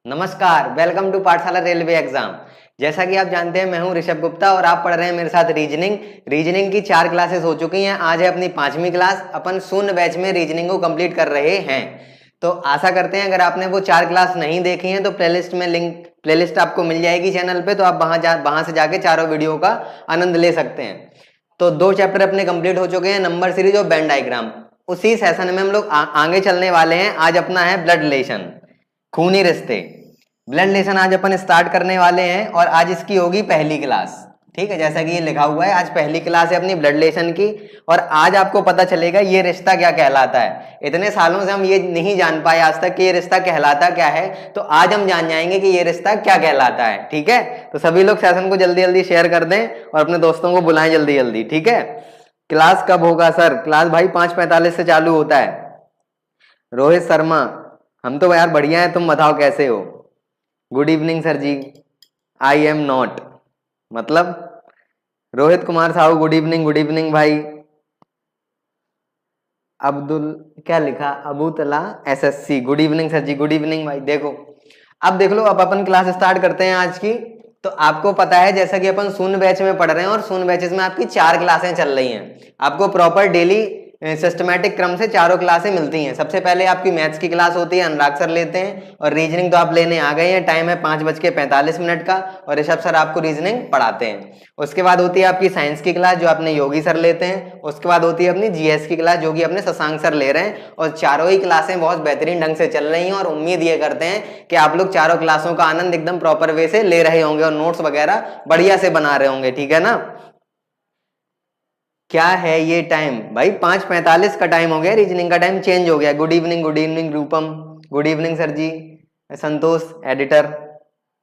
नमस्कार, welcome to पाठशाला railway exam. जैसा कि आप जानते हैं मैं हूं ऋषभ गुप्ता और आप पढ़ रहे हैं मेरे साथ रीजनिंग की 4 क्लासेस हो चुकी हैं। आज है अपनी 5वीं क्लास। अपन शून्य बैच में रीजनिंग को कंप्लीट कर रहे हैं। तो आशा करते हैं अगर आपने वो 4 क्लास नहीं देखी हैं तो प्लेलिस्ट आपको मिल जाएगी चैनल पे, तो आप वहां से जाके चारों वीडियो का आनंद ले सकते हैं। तो 2 चैप्टर अपने कंप्लीट हो चुके हैं, नंबर सीरीज और वेन डायग्राम। उसी सेशन में हम लोग आगे चलने वाले हैं। आज अपना है ब्लड रिलेशन, खूनी रिश्ते। ब्लड रिलेशन आज अपन स्टार्ट करने वाले हैं और आज इसकी होगी पहली क्लास। ठीक है, जैसा कि ये लिखा हुआ है, आज पहली क्लास है अपनी ब्लड रिलेशन की। और आज आपको पता चलेगा ये रिश्ता क्या कहलाता है। इतने सालों से हम ये नहीं जान पाए आज तक कि ये रिश्ता कहलाता क्या है, तो आज हम जान जाएंगे कि ये रिश्ता क्या कहलाता है। ठीक है, तो सभी लोग सेशन को जल्दी जल्दी शेयर कर दें और अपने दोस्तों को बुलाएं जल्दी जल्दी। ठीक है, क्लास कब होगा सर? क्लास भाई 5:45 से चालू होता है। रोहित शर्मा, हम तो यार बढ़िया है, तुम बताओ कैसे हो? Good evening sir ji. I am not, मतलब रोहित कुमार साहू, गुड इवनिंग भाई। अब्दुल, क्या लिखा? अबूतला SSC, good evening sir ji, good evening भाई। देखो अब देख लो, अब अपन क्लास स्टार्ट करते हैं आज की। तो आपको पता है जैसा कि अपन शून्य बैच में पढ़ रहे हैं और शून्य बैचेस में आपकी 4 क्लासें चल रही हैं। आपको प्रॉपर डेली सिस्टमैटिक क्रम से चारों क्लासें मिलती हैं। सबसे पहले आपकी मैथ्स की क्लास होती है, अनुराग सर लेते हैं। और रीजनिंग तो आप लेने आ गए हैं, टाइम है 5:45 का और ऋषभ सर आपको रीजनिंग पढ़ाते हैं। उसके बाद होती है आपकी साइंस की क्लास जो अपने योगी सर लेते हैं। उसके बाद होती है अपनी जीएस की क्लास जो कि अपने शशांक सर ले रहे हैं। और चारों ही क्लासें बहुत बेहतरीन ढंग से चल रही हैं और उम्मीद ये करते हैं कि आप लोग चारों क्लासों का आनंद एकदम प्रॉपर वे से ले रहे होंगे और नोट्स वगैरह बढ़िया से बना रहे होंगे। ठीक है ना? क्या है ये टाइम? भाई 5:45 का टाइम हो गया, रीजनिंग का टाइम चेंज हो गया। गुड इवनिंग रूपम, गुड इवनिंग सर जी। संतोष एडिटर।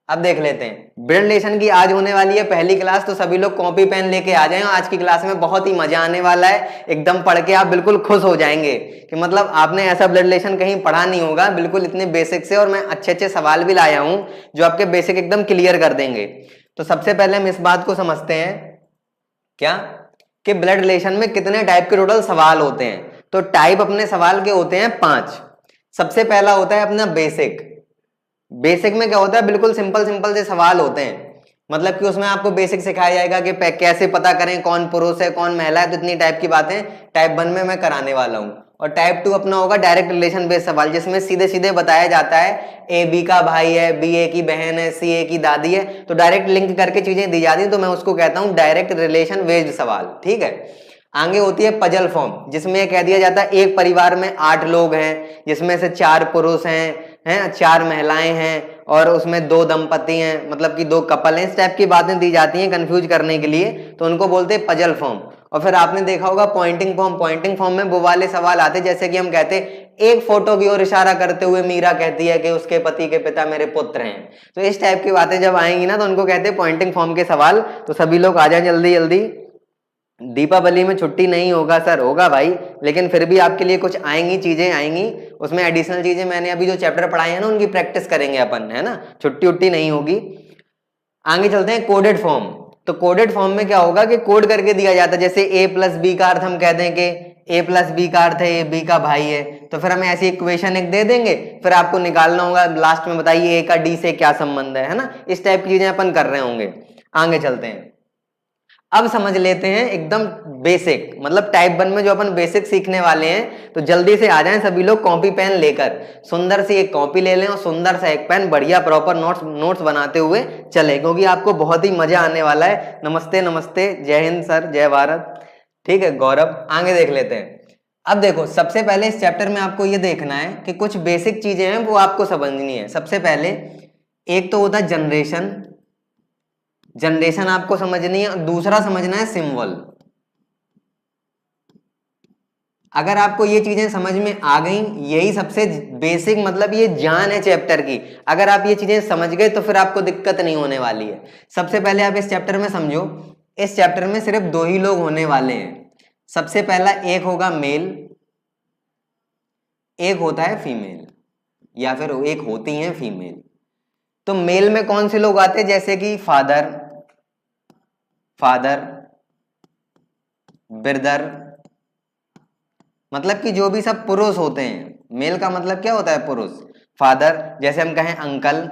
अब देख लेते हैं ब्लड रिलेशन की आज होने वाली है पहली क्लास। तो सभी लोग कॉपी पेन लेके आ जाएं। आज की क्लास में बहुत ही मजा आने वाला है। एकदम पढ़ के आप बिल्कुल खुश हो जाएंगे कि मतलब आपने ऐसा ब्लड रिलेशन कहीं पढ़ा नहीं होगा, बिल्कुल इतने बेसिक से। और मैं अच्छे अच्छे सवाल भी लाया हूं जो आपके बेसिक एकदम क्लियर कर देंगे। तो सबसे पहले हम इस बात को समझते हैं क्या कि ब्लड रिलेशन में कितने टाइप के टोटल सवाल होते हैं। तो टाइप अपने सवाल के होते हैं 5। सबसे पहला होता है अपना बेसिक। बेसिक में क्या होता है? बिल्कुल सिंपल सिंपल से सवाल होते हैं। मतलब कि उसमें आपको बेसिक सिखाया जाएगा कि कैसे पता करें कौन पुरुष है कौन महिला है। तो इतनी टाइप की बातें टाइप 1 में मैं कराने वाला हूं। और टाइप 2 अपना होगा डायरेक्ट रिलेशन बेस्ड सवाल, जिसमें सीधे सीधे बताया जाता है ए बी का भाई है, बी ए की बहन है, सी ए की दादी है। तो डायरेक्ट लिंक करके चीजें दी जाती है, तो मैं उसको कहता हूं डायरेक्ट रिलेशन बेस्ड सवाल। ठीक है। आगे होती है पजल फॉर्म, जिसमें कह दिया जाता है एक परिवार में 8 लोग हैं, जिसमें से 4 पुरुष हैं 4 महिलाएं हैं और उसमें 2 दंपति हैं, मतलब कि 2 कपल हैं। इस टाइप की बातें दी जाती हैं कंफ्यूज करने के लिए, तो उनको बोलते हैं पजल फॉर्म। और फिर आपने देखा होगा पॉइंटिंग फॉर्म। पॉइंटिंग फॉर्म में वो वाले सवाल आते हैं जैसे कि हम कहते हैं एक फोटो की ओर इशारा करते हुए मीरा कहती है कि उसके पति के पिता मेरे पुत्र हैं। तो इस टाइप की बातें जब आएंगी ना, तो उनको कहते हैं पॉइंटिंग फॉर्म के सवाल। तो सभी लोग आ जाए जल्दी जल्दी। दीपावली में छुट्टी नहीं होगा सर? होगा भाई, लेकिन फिर भी आपके लिए कुछ आएंगी, चीजें आएंगी। उसमें एडिशनल चीजें मैंने अभी जो चैप्टर पढ़ाए हैं ना, उनकी प्रैक्टिस करेंगे अपन, है ना? छुट्टी उट्टी नहीं होगी। आगे चलते हैं कोडेड फॉर्म। तो कोडेड फॉर्म में क्या होगा कि कोड करके दिया जाता है। जैसे ए प्लस बी का अर्थ हम कह दें कि ए प्लस बी का अर्थ है ए बी का भाई है, तो फिर हमें ऐसी इक्वेशन एक दे देंगे। फिर आपको निकालना होगा लास्ट में, बताइए ए का डी से क्या संबंध है ना? इस टाइप की चीजें अपन कर रहे होंगे। आगे चलते हैं, अब समझ लेते हैं एकदम बेसिक, मतलब टाइप 1 में जो अपन बेसिक सीखने वाले हैं। तो जल्दी से आ जाएं सभी लोग कॉपी पेन लेकर। सुंदर सी एक कॉपी ले लें और सुंदर सा एक पेन, बढ़िया प्रॉपर नोट्स बनाते हुए चले, क्योंकि आपको बहुत ही मजा आने वाला है। नमस्ते नमस्ते, जय हिंद सर, जय भारत। ठीक है गौरव, आगे देख लेते हैं। अब देखो, सबसे पहले इस चैप्टर में आपको ये देखना है कि कुछ बेसिक चीजें हैं वो आपको समझनी है। सबसे पहले एक तो होता है जनरेशन। जनरेशन आपको समझनी है। दूसरा समझना है सिंबल। अगर आपको ये चीजें समझ में आ गई, यही सबसे बेसिक, मतलब ये जान है चैप्टर की। अगर आप ये चीजें समझ गए तो फिर आपको दिक्कत नहीं होने वाली है। सबसे पहले आप इस चैप्टर में समझो, इस चैप्टर में सिर्फ 2 ही लोग होने वाले हैं। सबसे पहला एक होगा मेल, एक होता है फीमेल, या फिर एक होती है फीमेल। तो मेल में कौन से लोग आते हैं? जैसे कि फादर, ब्रदर, मतलब कि जो भी सब पुरुष होते हैं। मेल का मतलब क्या होता है? पुरुष। फादर, जैसे हम कहें अंकल,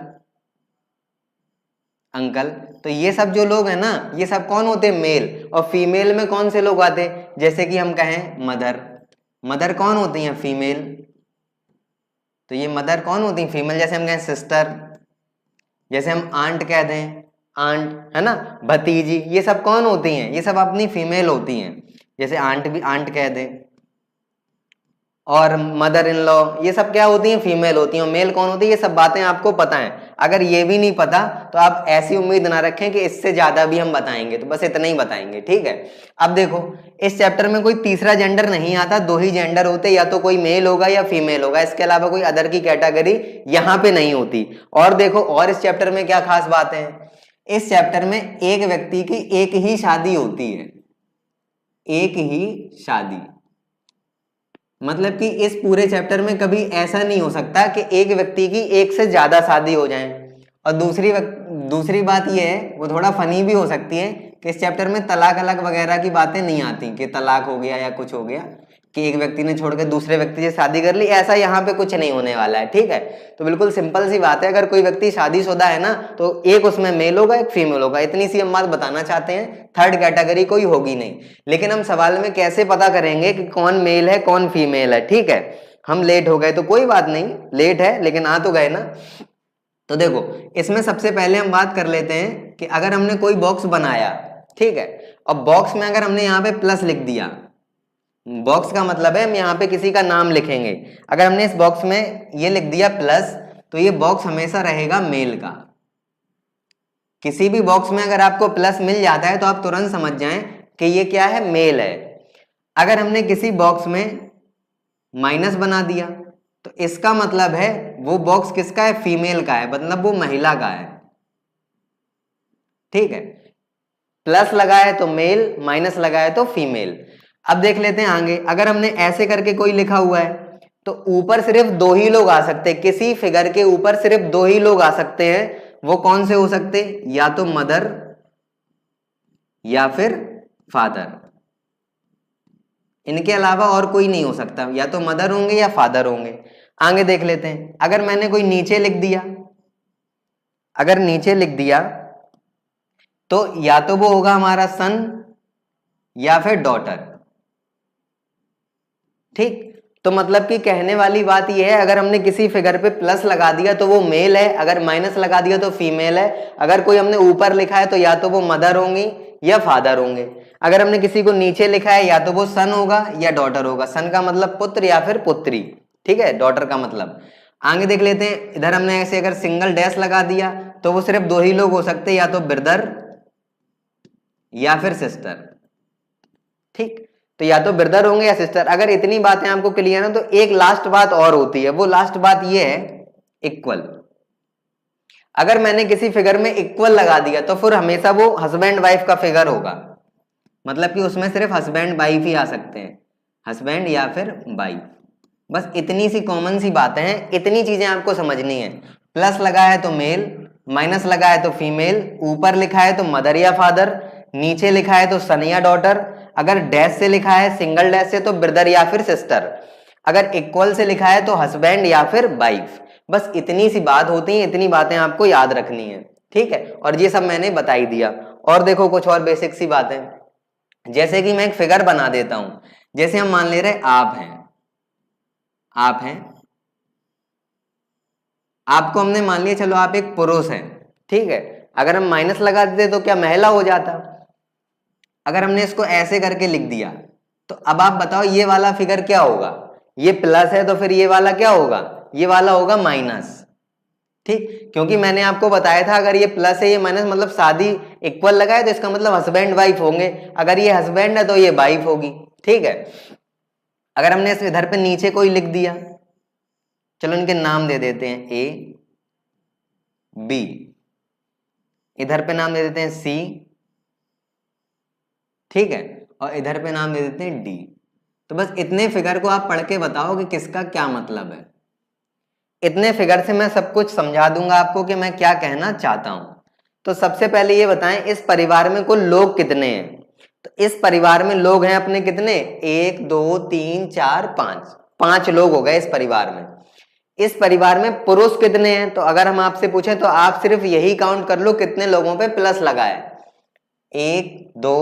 अंकल, तो ये सब जो लोग हैं ना, ये सब कौन होते हैं? मेल। और फीमेल में कौन से लोग आते हैं? जैसे कि हम कहें मदर, मदर कौन होती हैं? फीमेल। तो ये मदर कौन होती हैं? फीमेल। जैसे हम कहें सिस्टर, जैसे हम आंट कह दें, आंट है ना, भतीजी, ये सब कौन होती हैं? ये सब अपनी फीमेल होती हैं। जैसे आंट भी आंट कह दें, और मदर इन लॉ, ये सब क्या होती हैं? फीमेल होती हैं। और मेल कौन होती है? ये सब बातें आपको पता हैं। अगर ये भी नहीं पता तो आप ऐसी उम्मीद ना रखें कि इससे ज्यादा भी हम बताएंगे, तो बस इतना ही बताएंगे, ठीक है। अब देखो, इस चैप्टर में कोई तीसरा जेंडर नहीं आता, दो ही जेंडर होते, या तो कोई मेल होगा या फीमेल होगा, इसके अलावा कोई अदर की कैटेगरी यहाँ पे नहीं होती। और देखो, और इस चैप्टर में क्या खास बात है, इस चैप्टर में एक व्यक्ति की एक ही शादी होती है, एक ही शादी। मतलब कि इस पूरे चैप्टर में कभी ऐसा नहीं हो सकता कि एक व्यक्ति की एक से ज्यादा शादी हो जाए। और दूसरी बात यह है, वो थोड़ा फनी भी हो सकती है, कि इस चैप्टर में तलाक अलग वगैरह की बातें नहीं आती कि तलाक हो गया या कुछ हो गया, कि एक व्यक्ति ने छोड़कर दूसरे व्यक्ति से शादी कर ली, ऐसा यहाँ पे कुछ नहीं होने वाला है, ठीक है। तो बिल्कुल सिंपल सी बात है, अगर कोई व्यक्ति शादीशुदा है ना, तो एक उसमें मेल होगा, एक फीमेल होगा, इतनी सी हम बात बताना चाहते हैं। थर्ड कैटेगरी कोई होगी नहीं। लेकिन हम सवाल में कैसे पता करेंगे कि कौन मेल है कौन फीमेल है, ठीक है। हम लेट हो गए तो कोई बात नहीं, लेट है लेकिन आ तो गए ना। तो देखो, इसमें सबसे पहले हम बात कर लेते हैं कि अगर हमने कोई बॉक्स बनाया, ठीक है, और बॉक्स में अगर हमने यहाँ पे प्लस लिख दिया, बॉक्स का मतलब है हम यहाँ पे किसी का नाम लिखेंगे, अगर हमने इस बॉक्स में ये लिख दिया प्लस, तो ये बॉक्स हमेशा रहेगा मेल का। किसी भी बॉक्स में अगर आपको प्लस मिल जाता है तो आप तुरंत समझ जाएं कि ये क्या है? मेल है। अगर हमने किसी बॉक्स में माइनस बना दिया तो इसका मतलब है वो बॉक्स किसका है? फीमेल का है, मतलब वो महिला का है, ठीक है। प्लस लगा है तो मेल, माइनस लगा है तो फीमेल। अब देख लेते हैं आगे, अगर हमने ऐसे करके कोई लिखा हुआ है तो ऊपर सिर्फ दो ही लोग आ सकते हैं, किसी फिगर के ऊपर सिर्फ दो ही लोग आ सकते हैं। वो कौन से हो सकते? या तो मदर या फिर फादर, इनके अलावा और कोई नहीं हो सकता, या तो मदर होंगे या फादर होंगे। आगे देख लेते हैं, अगर मैंने कोई नीचे लिख दिया, अगर नीचे लिख दिया तो या तो वो होगा हमारा सन या फिर डॉटर, ठीक। तो मतलब कि कहने वाली बात यह है, अगर हमने किसी फिगर पे प्लस लगा दिया तो वो मेल है, अगर माइनस लगा दिया तो फीमेल है। अगर कोई हमने ऊपर लिखा है तो या तो वो मदर होंगी या फादर होंगे। अगर हमने किसी को नीचे लिखा है या तो वो सन होगा या डॉटर होगा। सन का मतलब पुत्र या फिर पुत्री, ठीक है, डॉटर का मतलब। आगे देख लेते हैं, इधर हमने ऐसे अगर सिंगल डैश लगा दिया तो वो सिर्फ दो ही लोग हो सकते हैं, या तो ब्रदर या फिर सिस्टर, ठीक। तो या तो ब्रदर होंगे या सिस्टर। अगर इतनी बातें आपको क्लियर है तो एक लास्ट बात और होती है, वो लास्ट बात ये है इक्वल। अगर मैंने किसी फिगर में इक्वल लगा दिया तो फिर हमेशा वो हस्बैंड वाइफ का फिगर होगा, मतलब कि उसमें सिर्फ हस्बैंड वाइफ ही आ सकते हैं, हस्बैंड या फिर वाइफ। बस इतनी सी कॉमन सी बातें हैं, इतनी चीजें आपको समझनी है। प्लस लगा है तो मेल, माइनस लगा है तो फीमेल, ऊपर लिखा है तो मदर या फादर, नीचे लिखा है तो सन या डॉटर, अगर डैश से लिखा है सिंगल डैश से तो ब्रदर या फिर सिस्टर, अगर इक्वल से लिखा है तो हस्बैंड या फिर वाइफ। बस इतनी सी बात होती है, इतनी बातें आपको याद रखनी है, ठीक है। और ये सब मैंने बता ही दिया। और देखो कुछ और बेसिक सी बातें, जैसे कि मैं एक फिगर बना देता हूं, जैसे हम मान ले रहे आप हैं, आप हैं, आपको हमने मान लिया, चलो आप एक पुरुष हैं, ठीक है। अगर हम माइनस लगा देते तो क्या महिला हो जाता? अगर हमने इसको ऐसे करके लिख दिया तो अब आप बताओ ये वाला फिगर क्या होगा? ये प्लस है तो फिर ये वाला क्या होगा? ये वाला होगा माइनस, ठीक। क्योंकि मैंने आपको बताया था अगर ये प्लस है ये माइनस, मतलब शादी इक्वल लगा है तो इसका मतलब हस्बैंड वाइफ होंगे, अगर ये हस्बैंड है तो ये वाइफ होगी, ठीक है। अगर हमने इस इधर पे नीचे कोई लिख दिया, चलो इनके नाम दे देते हैं ए बी, इधर पे नाम दे देते हैं सी, ठीक है, और इधर पे नाम दे देते हैं डी। तो बस इतने फिगर को आप पढ़ के बताओ कि किसका क्या मतलब है। इतने फिगर से मैं सब कुछ समझा दूंगा आपको कि मैं क्या कहना चाहता हूं। तो सबसे पहले ये बताएं, इस परिवार में कुल लोग कितने हैं? तो इस परिवार में लोग हैं अपने कितने? 1 2 3 4 5, 5 लोग हो गए इस परिवार में। इस परिवार में पुरुष कितने हैं, तो अगर हम आपसे पूछें तो आप सिर्फ यही काउंट कर लो कितने लोगों पे प्लस लगा है। 1 2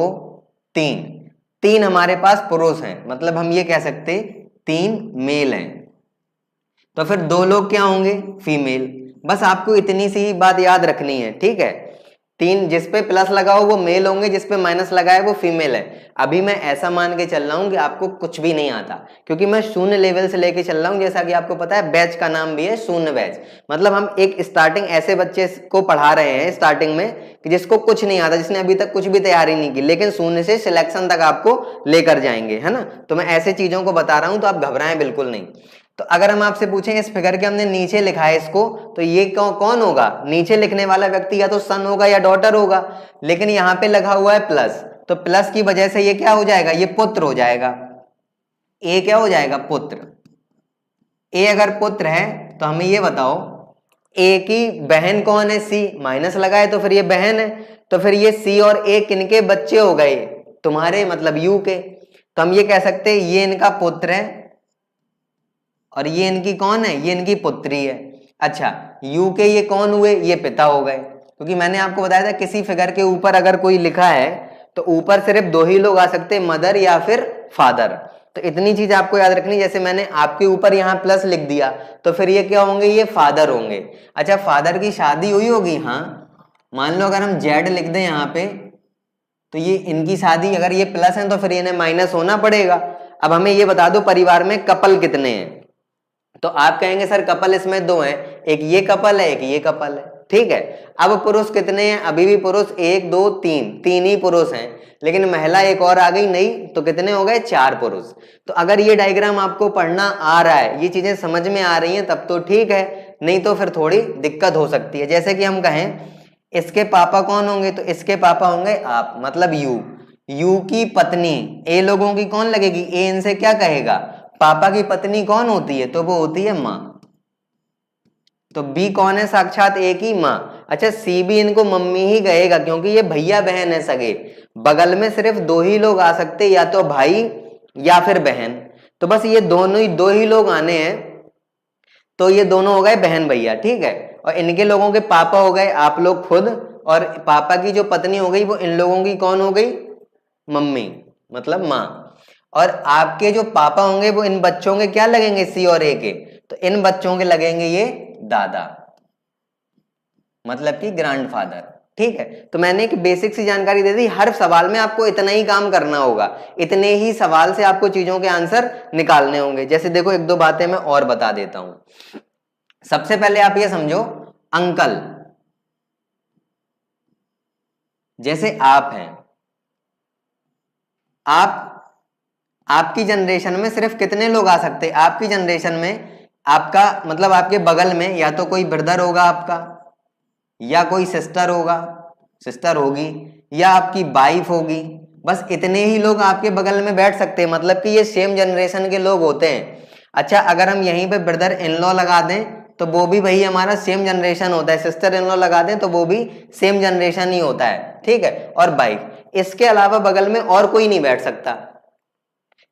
3, 3 हमारे पास पुरुष हैं, मतलब हम ये कह सकते 3 मेल हैं, तो फिर 2 लोग क्या होंगे, फीमेल। बस आपको इतनी सी ही बात याद रखनी है, ठीक है। 3 जिस पे प्लस लगाओ वो मेल होंगे, जिस पे माइनस लगाए वो फीमेल है। अभी मैं ऐसा मान के चल रहा हूं कि आपको कुछ भी नहीं आता, क्योंकि मैं शून्य लेवल से लेके चल रहा हूं। जैसा कि आपको पता है बैच का नाम भी है शून्य बैच, मतलब हम एक स्टार्टिंग ऐसे बच्चे को पढ़ा रहे हैं स्टार्टिंग में कि जिसको कुछ नहीं आता, जिसने अभी तक कुछ भी तैयारी नहीं की, लेकिन शून्य से सिलेक्शन तक आपको लेकर जाएंगे, है ना। तो मैं ऐसे चीजों को बता रहा हूं, तो आप घबराएं बिल्कुल नहीं। तो अगर हम आपसे पूछें इस फिगर के हमने नीचे लिखा है इसको, तो ये कौन होगा, नीचे लिखने वाला व्यक्ति या तो सन होगा या डॉटर होगा, लेकिन यहाँ पे लगा हुआ है प्लस, तो प्लस की वजह से ये क्या हो जाएगा, ये पुत्र हो जाएगा। ए क्या हो जाएगा, पुत्र। ए अगर पुत्र है तो हमें ये बताओ ए की बहन कौन है, सी, माइनस लगाए तो फिर ये बहन है, तो फिर ये सी और ए किनके बच्चे हो गए, तुम्हारे, मतलब यू के। तो हम ये कह सकते हैं ये इनका पुत्र है और ये इनकी कौन है, ये इनकी पुत्री है। अच्छा, यू के ये कौन हुए, ये पिता हो गए, क्योंकि मैंने आपको बताया था किसी फिगर के ऊपर अगर कोई लिखा है तो ऊपर सिर्फ 2 ही लोग आ सकते हैं, मदर या फिर फादर। तो इतनी चीज आपको याद रखनी, जैसे मैंने आपके ऊपर यहाँ प्लस लिख दिया तो फिर ये क्या होंगे, ये फादर होंगे। अच्छा, फादर की शादी हुई होगी, हाँ। मान लो अगर हम जेड लिख दें यहाँ पे, तो ये इनकी शादी, अगर ये प्लस है तो फिर इन्हें माइनस होना पड़ेगा। अब हमें ये बता दो परिवार में कपल कितने हैं, तो आप कहेंगे सर कपल इसमें 2 हैं, एक ये कपल है एक ये कपल है, ठीक है। अब पुरुष कितने हैं, अभी भी पुरुष 1 2 3, 3 ही पुरुष हैं, लेकिन महिला एक और आ गई नई, तो कितने हो गए, 4 पुरुष। तो अगर ये डायग्राम आपको पढ़ना आ रहा है, ये चीजें समझ में आ रही हैं, तब तो ठीक है, नहीं तो फिर थोड़ी दिक्कत हो सकती है। जैसे कि हम कहें इसके पापा कौन होंगे, तो इसके पापा होंगे आप, मतलब यू की पत्नी, ए लोगों की कौन लगेगी, ए इनसे क्या कहेगा, पापा की पत्नी कौन होती है, तो वो होती है माँ। तो बी कौन है, साक्षात ए की माँ। अच्छा, सी भी इनको मम्मी ही कहेगा, क्योंकि ये भैया बहन है सगे, बगल में सिर्फ 2 ही लोग आ सकते, या तो भाई या फिर बहन, तो बस ये दोनों ही 2 ही लोग आने हैं, तो ये दोनों हो गए बहन भैया, ठीक है। और इनके लोगों के पापा हो गए आप लोग खुद, और पापा की जो पत्नी हो गई वो इन लोगों की कौन हो गई, मम्मी, मतलब माँ। और आपके जो पापा होंगे वो इन बच्चों के क्या लगेंगे, सी और ए के, तो इन बच्चों के लगेंगे ये दादा, मतलब कि ग्रैंडफादर, ठीक है। तो मैंने एक बेसिक सी जानकारी दे दी, हर सवाल में आपको इतना ही काम करना होगा, इतने ही सवाल से आपको चीजों के आंसर निकालने होंगे। जैसे देखो 1 2 बातें मैं और बता देता हूं। सबसे पहले आप ये समझो, अंकल, जैसे आप हैं, आपकी जनरेशन में सिर्फ कितने लोग आ सकते हैं, आपकी जनरेशन में आपका मतलब आपके बगल में या तो कोई ब्रदर होगा आपका, या कोई सिस्टर होगी, या आपकी वाइफ होगी, बस इतने ही लोग आपके बगल में बैठ सकते हैं, मतलब कि ये सेम जनरेशन के लोग होते हैं। अच्छा, अगर हम यहीं पे ब्रदर इन लॉ लगा दें तो वो भी वही हमारा सेम जनरेशन होता है, सिस्टर इन लॉ लगा दें तो वो भी सेम जनरेशन ही होता है, ठीक है। और वाइफ, इसके अलावा बगल में और कोई नहीं बैठ सकता।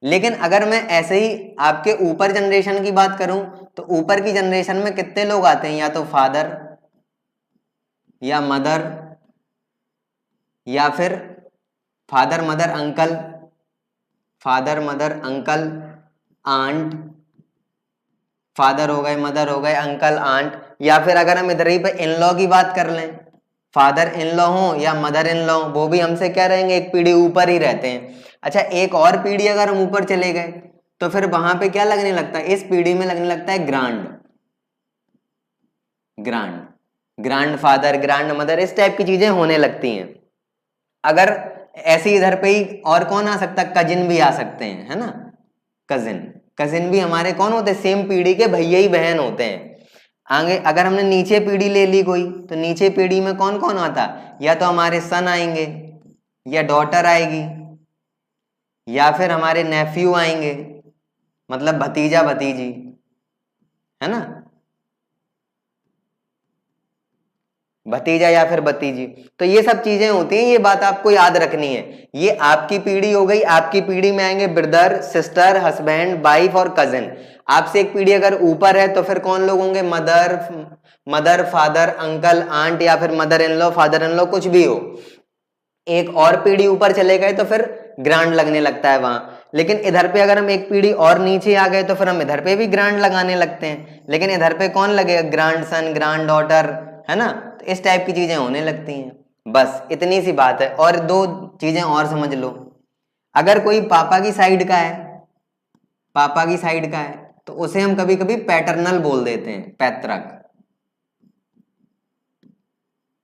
लेकिन अगर मैं ऐसे ही आपके ऊपर जनरेशन की बात करूं तो ऊपर की जनरेशन में कितने लोग आते हैं, या तो फादर या मदर, या फिर father mother uncle, aunt, father हो गए मदर हो गए अंकल आंट, या फिर अगर हम इधर ही पे इन लॉ की बात कर लें, फादर इन लॉ हो या मदर इन लॉ, वो भी हमसे क्या रहेंगे, एक पीढ़ी ऊपर ही रहते हैं। अच्छा, एक और पीढ़ी अगर हम ऊपर चले गए तो फिर वहां पे क्या लगने लगता है, इस पीढ़ी में लगने लगता है ग्रांड फादर, ग्रांड मदर, इस टाइप की चीजें होने लगती हैं। अगर ऐसे इधर पे ही और कौन आ सकता है, कजिन भी आ सकते हैं, है ना, कजिन भी हमारे कौन होते हैं, सेम पीढ़ी के भैया ही बहन होते हैं। आगे अगर हमने नीचे पीढ़ी ले ली कोई, तो नीचे पीढ़ी में कौन कौन आता, या तो हमारे सन आएंगे, या डॉटर आएगी, या फिर हमारे नेफ्यू आएंगे, मतलब भतीजा भतीजी, है ना। भतीजा या फिर भतीजी। तो ये सब चीजें होती हैं, ये बात आपको याद रखनी है। ये आपकी पीढ़ी हो गई, आपकी पीढ़ी में आएंगे ब्रदर, सिस्टर, हस्बैंड, वाइफ और कजिन। आपसे एक पीढ़ी अगर ऊपर है तो फिर कौन लोग होंगे? मदर, फादर, अंकल, आंट या फिर mother in law, father in law, कुछ भी हो। एक और पीढ़ी ऊपर चले गए तो फिर ग्रांड लगने लगता है वहां। लेकिन इधर पे अगर हम एक पीढ़ी और नीचे आ गए तो फिर हम इधर पे भी ग्रांड लगाने लगते हैं। लेकिन इधर पे कौन लगेगा? ग्रांड सन, ग्रांड डॉटर, है ना? तो इस टाइप की चीजें होने लगती हैं। बस इतनी सी बात है। और दो चीजें और समझ लो, अगर कोई पापा की साइड का है, पापा की साइड का है, तो उसे हम कभी कभी पैटर्नल बोल देते हैं, पैतृक।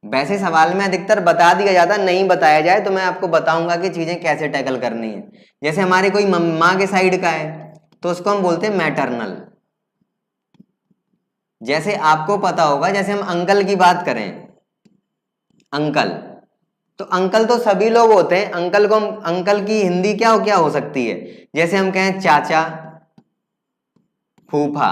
वैसे सवाल में अधिकतर बता दिया जाता, नहीं बताया जाए तो मैं आपको बताऊंगा कि चीजें कैसे टैकल करनी है। जैसे हमारे कोई माँ के साइड का है तो उसको हम बोलते हैं मैटरनल। जैसे आपको पता होगा, जैसे हम अंकल की बात करें, अंकल, तो अंकल तो सभी लोग होते हैं। अंकल को हम, अंकल की हिंदी क्या हो सकती है? जैसे हम कहें चाचा, फूफा,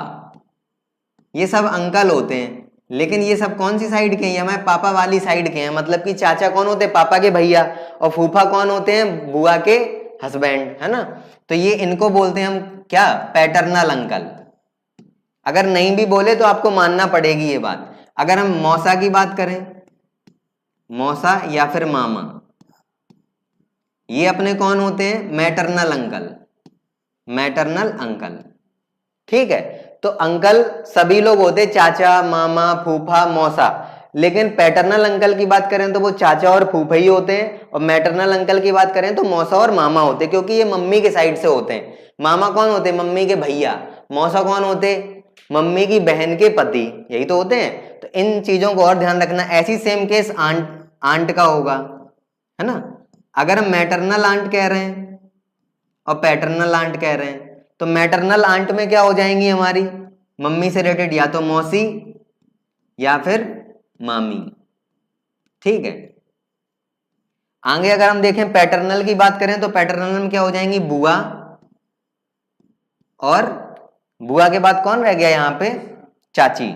ये सब अंकल होते हैं। लेकिन ये सब कौन सी साइड के हैं? हमारे पापा वाली साइड के हैं। मतलब कि चाचा कौन होते हैं? पापा के भैया। और फूफा कौन होते हैं? बुआ के हस्बैंड, है ना? तो ये इनको बोलते हैं हम क्या? Paternal uncle. अगर नहीं भी बोले तो आपको मानना पड़ेगी ये बात। अगर हम मौसा की बात करें, मौसा या फिर मामा, ये अपने कौन होते हैं? Maternal uncle, maternal uncle. ठीक है, तो अंकल सभी लोग होते, चाचा, मामा, फूफा, मौसा। लेकिन पैटर्नल अंकल की बात करें तो वो चाचा और फूफा ही होते हैं, और मैटरनल अंकल की बात करें तो मौसा और मामा होते हैं, क्योंकि ये मम्मी के साइड से होते हैं। मामा कौन होते? मम्मी के भैया। मौसा कौन होते? मम्मी की बहन के पति, यही तो होते हैं। तो इन चीजों को और ध्यान रखना। ऐसी सेम केस आंट का होगा, है ना? अगर हम मैटरनल आंट कह रहे हैं और पैटर्नल आंट कह रहे हैं, तो मैटरनल आंट में क्या हो जाएंगी हमारी? मम्मी से रिलेटेड या तो मौसी या फिर मामी। ठीक है, आगे अगर हम देखें पैटर्नल की बात करें तो पैटर्नल में क्या हो जाएंगी? बुआ, और बुआ के बाद कौन रह गया यहां पे? चाची।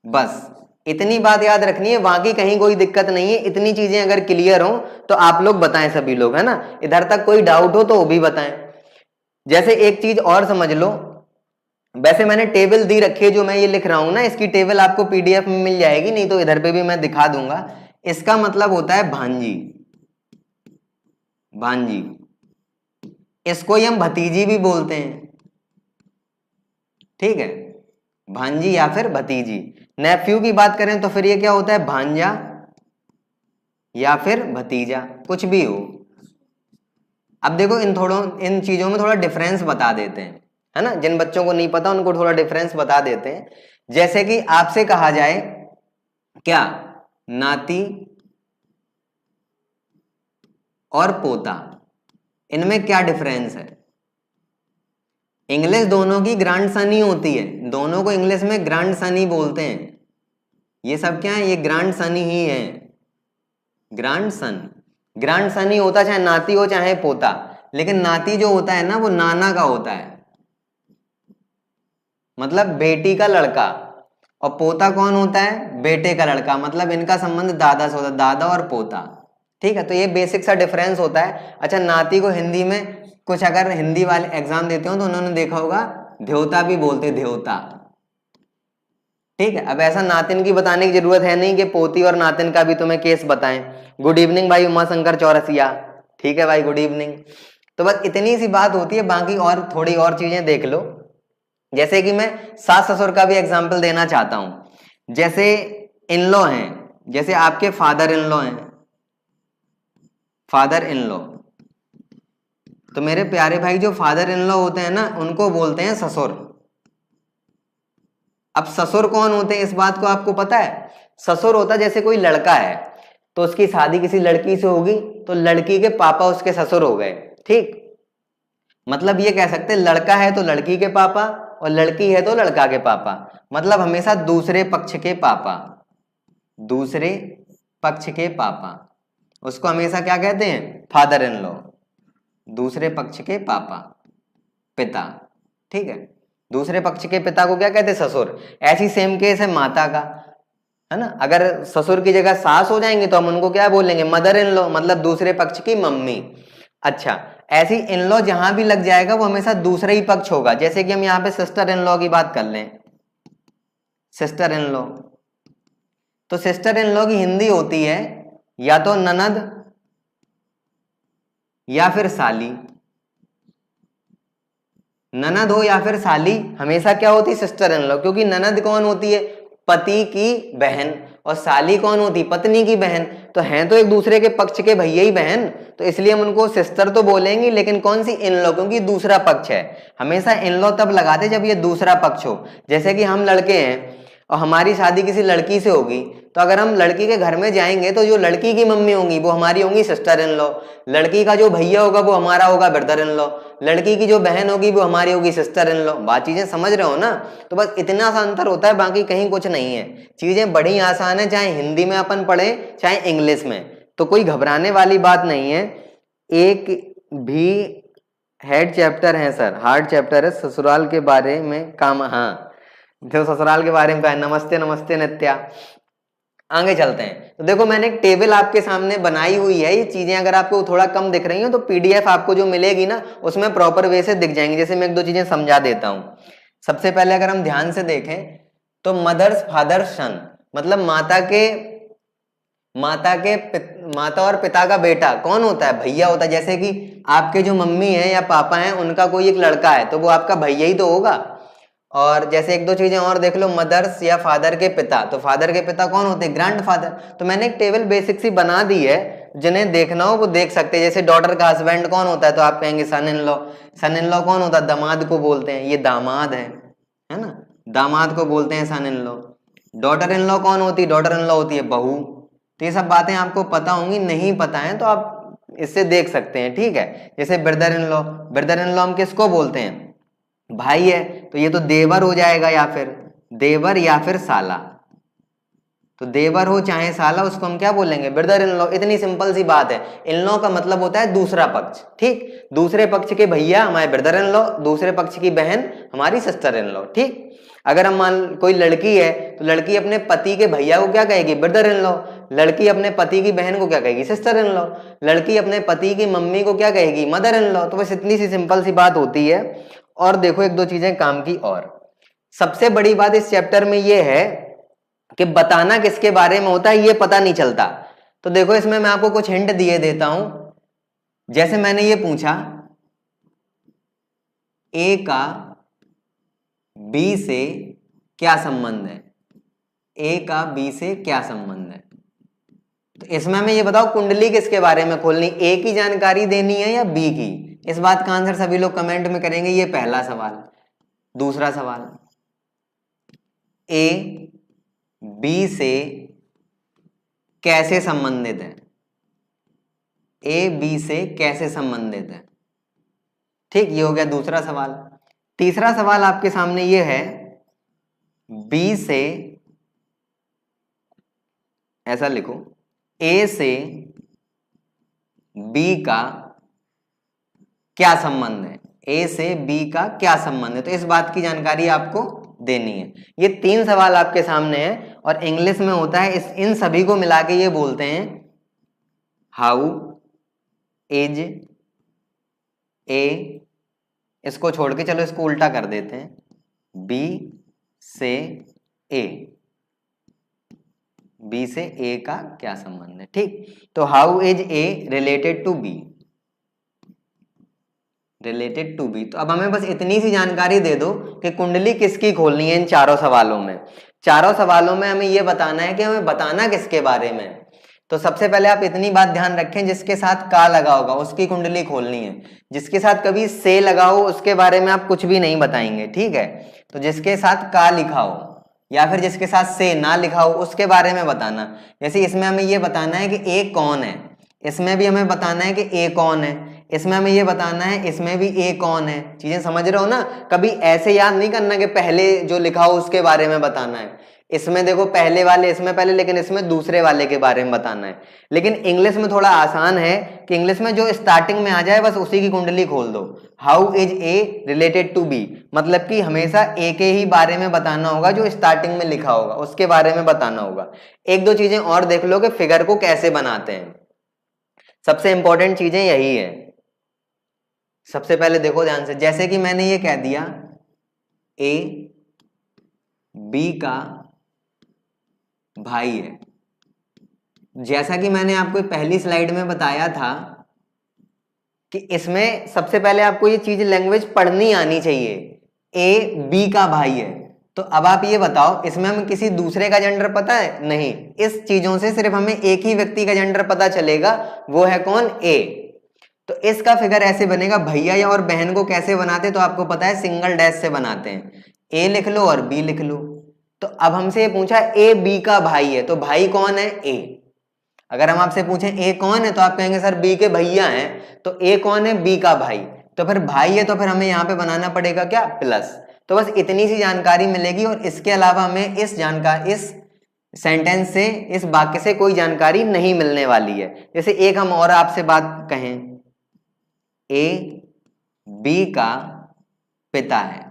बस इतनी बात याद रखनी है, बाकी कहीं कोई दिक्कत नहीं है। इतनी चीजें अगर क्लियर हो तो आप लोग बताएं, सभी लोग, है ना? इधर तक कोई डाउट हो तो वो भी बताएं। जैसे एक चीज और समझ लो, वैसे मैंने टेबल दी रखी है, जो मैं ये लिख रहा हूं ना, इसकी टेबल आपको पीडीएफ में मिल जाएगी, नहीं तो इधर पे भी मैं दिखा दूंगा। इसका मतलब होता है भांजी, भांजी। इसको ही हम भतीजी भी बोलते हैं। ठीक है, भांजी या फिर भतीजी। नेफ्यू की बात करें तो फिर ये क्या होता है? भांजा या फिर भतीजा, कुछ भी हो। अब देखो इन चीजों में थोड़ा डिफरेंस बता देते हैं, है ना? जिन बच्चों को नहीं पता उनको थोड़ा डिफरेंस बता देते हैं। जैसे कि आपसे कहा जाए क्या? नाती और पोता, इनमें क्या डिफरेंस है? इंग्लिश दोनों की ग्रैंड सन ही होती है, दोनों को इंग्लिश में ग्रैंड सन ही बोलते हैं। ये सब क्या है? ये ग्रैंड सन ही है, ग्रैंड सन। ग्रैंड सन ही होता, चाहे नाती हो चाहे पोता। लेकिन नाती जो होता है ना, वो नाना का होता है, मतलब बेटी का लड़का। और पोता कौन होता है? बेटे का लड़का। मतलब इनका संबंध दादा से होता है, दादा और पोता। ठीक है, तो ये बेसिक सा डिफरेंस होता है। अच्छा, नाती को हिंदी में कुछ अगर हिंदी वाले एग्जाम देते हो तो उन्होंने देखा होगा ध्योता भी बोलते, ध्योता। ठीक है, अब ऐसा नातिन की बताने की जरूरत है नहीं कि पोती और नातिन का भी तुम्हें केस बताएं। गुड इवनिंग भाई उमाशंकर चौरसिया। ठीक है भाई, गुड इवनिंग। तो बस इतनी सी बात होती है, बाकी और थोड़ी और चीजें देख लो। जैसे कि मैं सास ससुर का भी एग्जाम्पल देना चाहता हूं। जैसे इन लॉ हैं, जैसे आपके फादर इन लॉ हैं, फादर इन लॉ। तो मेरे प्यारे भाई, जो फादर इन लॉ होते हैं ना, उनको बोलते हैं ससुर। अब ससुर कौन होते हैं इस बात को आपको पता है? ससुर होता जैसे कोई लड़का है तो उसकी शादी किसी लड़की से होगी, तो लड़की के पापा उसके ससुर हो गए। ठीक, मतलब ये कह सकते हैं लड़का है तो लड़की के पापा, और लड़की है तो लड़का के पापा। मतलब हमेशा दूसरे पक्ष के पापा, दूसरे पक्ष के पापा, उसको हमेशा क्या कहते हैं? Father in law. दूसरे पक्ष के पापा, पिता। ठीक है, दूसरे पक्ष के पिता को क्या कहते हैं? ससुर। ऐसी सेम केस है माता का। है ना। अगर ससुर की जगह सास हो जाएंगे तो हम उनको क्या बोलेंगे, मदर इन लॉ, मतलब दूसरे पक्ष की मम्मी। अच्छा, ऐसी इन लॉ जहां भी लग जाएगा वो हमेशा दूसरा ही पक्ष होगा। जैसे कि हम यहाँ पे सिस्टर इन लॉ की बात कर लें, सिस्टर इन लॉ, तो सिस्टर इन लॉ की हिंदी होती है या तो ननद या फिर साली। ननद हो या फिर साली हमेशा क्या होती है, सिस्टर इन लॉ। क्योंकि ननद कौन होती है, पति की बहन, और साली कौन होती, पत्नी की बहन। तो हैं तो एक दूसरे के पक्ष के भैया ही बहन, तो इसलिए हम उनको सिस्टर तो बोलेंगे, लेकिन कौन सी, इन लॉ, क्योंकि दूसरा पक्ष है। हमेशा इन लॉ तब लगाते जब ये दूसरा पक्ष हो। जैसे कि हम लड़के हैं और हमारी शादी किसी लड़की से होगी, तो अगर हम लड़की के घर में जाएंगे तो जो लड़की की मम्मी होंगी वो हमारी होंगी सिस्टर इन लॉ, लड़की का जो भैया होगा वो हमारा होगा ब्रदर इन लॉ, लड़की की जो बहन होगी वो हमारी होगी सिस्टर इन लॉ। बात चीजें समझ रहे हो ना। तो बस इतना सा अंतर होता है, बाकी कहीं कुछ नहीं है। चीजें बड़ी आसान है, चाहे हिंदी में अपन पढ़े चाहे इंग्लिश में, तो कोई घबराने वाली बात नहीं है। एक भी हेड चैप्टर है सर, हार्ड चैप्टर है ससुराल के बारे में काम। हाँ, जो ससुराल के बारे में कहा। नमस्ते नमस्ते नित्या। आगे चलते हैं। तो देखो मैंने एक टेबल आपके सामने बनाई हुई है। ये चीजें अगर आपको थोड़ा कम दिख रही हो तो पीडीएफ आपको जो मिलेगी ना उसमें प्रॉपर वे से दिख जाएंगी। जैसे मैं एक दो चीजें समझा देता हूं। सबसे पहले अगर हम ध्यान से देखें तो मदर्स फादर सन, मतलब माता और पिता का बेटा कौन होता है, भैया होता है। जैसे कि आपके जो मम्मी है या पापा है उनका कोई एक लड़का है तो वो आपका भैया ही तो होगा। और जैसे एक दो चीजें और देख लो, मदर्स या फादर के पिता, तो फादर के पिता कौन होते हैं, ग्रैंड फादर। तो मैंने एक टेबल बेसिक सी बना दी है, जिन्हें देखना हो वो देख सकते हैं। जैसे डॉटर का हस्बैंड कौन होता है, तो आप कहेंगे सन in law. Sun in law कौन होता है, दामाद को बोलते हैं, ये दामाद है ना, दामाद को बोलते हैं son in law. Daughter in law कौन होती है, डॉटर इन लॉ होती है बहू। तो ये सब बातें आपको पता होंगी, नहीं पता है तो आप इससे देख सकते हैं, ठीक है। जैसे brother in law, brother in law हम किसको बोलते हैं, भाई है, तो ये तो देवर हो जाएगा, या फिर देवर या फिर साला। तो देवर हो चाहे साला उसको हम क्या बोलेंगे, ब्रदर इन लॉ। इतनी सिंपल सी बात है। इन लॉ का मतलब होता है दूसरा पक्ष, ठीक। दूसरे पक्ष के भैया हमारे ब्रदर इन लॉ, दूसरे पक्ष की बहन हमारी सिस्टर इन लॉ, ठीक। अगर हम मान कोई लड़की है तो लड़की अपने पति के भैया को क्या कहेगी, ब्रदर इन लॉ। लड़की अपने पति की बहन को क्या कहेगी, सिस्टर इन लॉ। लड़की अपने पति की मम्मी को क्या कहेगी, मदर इन लॉ। तो बस इतनी सी सिंपल सी बात होती है। और देखो एक दो चीजें काम की और। सबसे बड़ी बात इस चैप्टर में ये है कि बताना किसके बारे में होता है ये पता नहीं चलता। तो देखो इसमें मैं आपको कुछ हिंट दिए देता हूं। जैसे मैंने ये पूछा, ए का बी से क्या संबंध है, ए का बी से क्या संबंध है। तो इसमें हमें ये बताओ कुंडली किसके बारे में खोलनी, ए की जानकारी देनी है या बी की। इस बात का आंसर सभी लोग कमेंट में करेंगे। ये पहला सवाल। दूसरा सवाल, ए बी से कैसे संबंधित है, ए बी से कैसे संबंधित है, ठीक। ये हो गया दूसरा सवाल। तीसरा सवाल आपके सामने ये है, बी से, ऐसा लिखो, ए से बी का क्या संबंध है, ए से बी का क्या संबंध है। तो इस बात की जानकारी आपको देनी है। ये तीन सवाल आपके सामने हैं और इंग्लिश में होता है, इन सभी को मिला के ये बोलते हैं हाउ इज ए। इसको छोड़ के चलो इसको उल्टा कर देते हैं, बी से ए, बी से ए का क्या संबंध है, ठीक। तो how is A related to B, related to B. तो अब हमें बस इतनी सी जानकारी दे दो कि कुंडली किसकी खोलनी है इन चारों सवालों में। चारों सवालों में हमें यह बताना है कि हमें बताना किसके बारे में। तो सबसे पहले आप इतनी बात ध्यान रखें, जिसके साथ का लगा होगा उसकी कुंडली खोलनी है। जिसके साथ कभी से लगा हो उसके बारे में आप कुछ भी नहीं बताएंगे, ठीक है। तो जिसके साथ का लिखा हो या फिर जिसके साथ से ना लिखा हो उसके बारे में बताना। जैसे इसमें हमें यह बताना है कि ए कौन है, इसमें भी हमें बताना है कि ए कौन है, इसमें हमें ये बताना है इसमें भी ए कौन है। चीजें समझ रहे हो ना। कभी ऐसे याद नहीं करना कि पहले जो लिखा हो उसके बारे में बताना है। इसमें देखो पहले वाले इसमें पहले, लेकिन इसमें दूसरे वाले के बारे में बताना है। लेकिन इंग्लिश में थोड़ा आसान है कि इंग्लिश में जो स्टार्टिंग में आ जाए बस उसी की कुंडली खोल दो। How is A related to B, मतलब कि हमेशा ए के ही बारे में बताना होगा, जो स्टार्टिंग में लिखा होगा उसके बारे में बताना होगा। एक दो चीजें और देख लो कि फिगर को कैसे बनाते हैं, सबसे इंपॉर्टेंट चीजें यही है। सबसे पहले देखो ध्यान से, जैसे कि मैंने ये कह दिया ए बी का भाई है, जैसा कि मैंने आपको पहली स्लाइड में बताया था कि इसमें सबसे पहले आपको ये चीज लैंग्वेज पढ़नी आनी चाहिए। ए बी का भाई है, तो अब आप ये बताओ इसमें हमें किसी दूसरे का जेंडर पता है? नहीं। इस चीजों से सिर्फ हमें एक ही व्यक्ति का जेंडर पता चलेगा, वो है कौन? ए। तो इसका फिगर ऐसे बनेगा। भैया या और बहन को कैसे बनाते तो आपको पता है, सिंगल डैश से बनाते हैं। ए लिख लो और बी लिख लो। तो अब हमसे ये पूछा ए बी का भाई है, तो भाई कौन है? ए। अगर हम आपसे पूछें ए कौन है तो आप कहेंगे सर बी के भैया हैं, तो ए कौन है? बी का भाई। तो फिर भाई है तो फिर हमें यहाँ पे बनाना पड़ेगा क्या? प्लस। तो बस इतनी सी जानकारी मिलेगी और इसके अलावा हमें इस सेंटेंस से, इस वाक्य से कोई जानकारी नहीं मिलने वाली है। जैसे एक हम और आपसे बात कहें, ए बी का पिता है,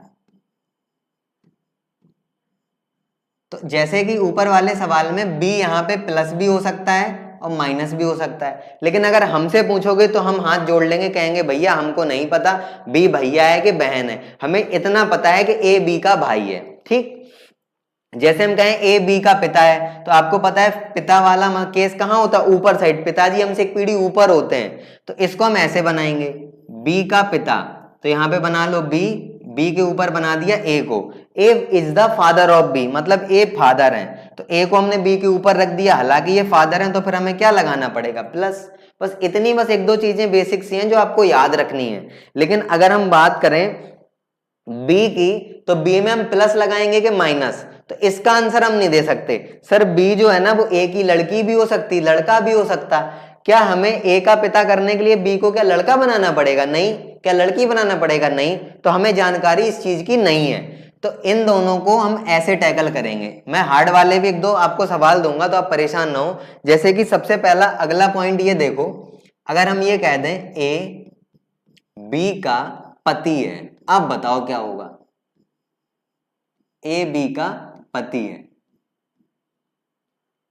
तो जैसे कि ऊपर वाले सवाल में बी यहाँ पे प्लस भी हो सकता है और माइनस भी हो सकता है, लेकिन अगर हमसे पूछोगे तो हम हाथ जोड़ लेंगे, कहेंगे भैया हमको नहीं पता बी भैया है कि बहन है, हमें इतना पता है कि ए बी का भाई है। ठीक, जैसे हम कहें ए बी का पिता है, तो आपको पता है पिता वाला केस कहाँ होता है? ऊपर साइड। पिताजी हमसे एक पीढ़ी ऊपर होते हैं, तो इसको हम ऐसे बनाएंगे, बी का पिता, तो यहाँ पे बना लो बी, बी के ऊपर बना दिया ए को। A is the father of B, मतलब ए फादर है, तो ए को हमने बी के ऊपर रख दिया, हालांकि ये फादर है, तो फिर हमें क्या लगाना पड़ेगा? प्लस। बस इतनी, बस एक दो चीजें बेसिक सी हैं जो आपको याद रखनी है। लेकिन अगर हम बात करें बी की, तो बी में हम प्लस लगाएंगे कि माइनस? तो इसका आंसर हम नहीं दे सकते। सर बी जो है ना वो ए की लड़की भी हो सकती, लड़का भी हो सकता। क्या हमें ए का पिता करने के लिए बी को क्या लड़का बनाना पड़ेगा? नहीं। क्या लड़की बनाना पड़ेगा? नहीं। तो हमें जानकारी इस चीज की नहीं है। तो इन दोनों को हम ऐसे टैकल करेंगे। मैं हार्ड वाले भी एक दो आपको सवाल दूंगा तो आप परेशान ना हो। जैसे कि सबसे पहला अगला पॉइंट ये देखो, अगर हम ये कह दें ए बी का पति है, अब बताओ क्या होगा? ए बी का पति है,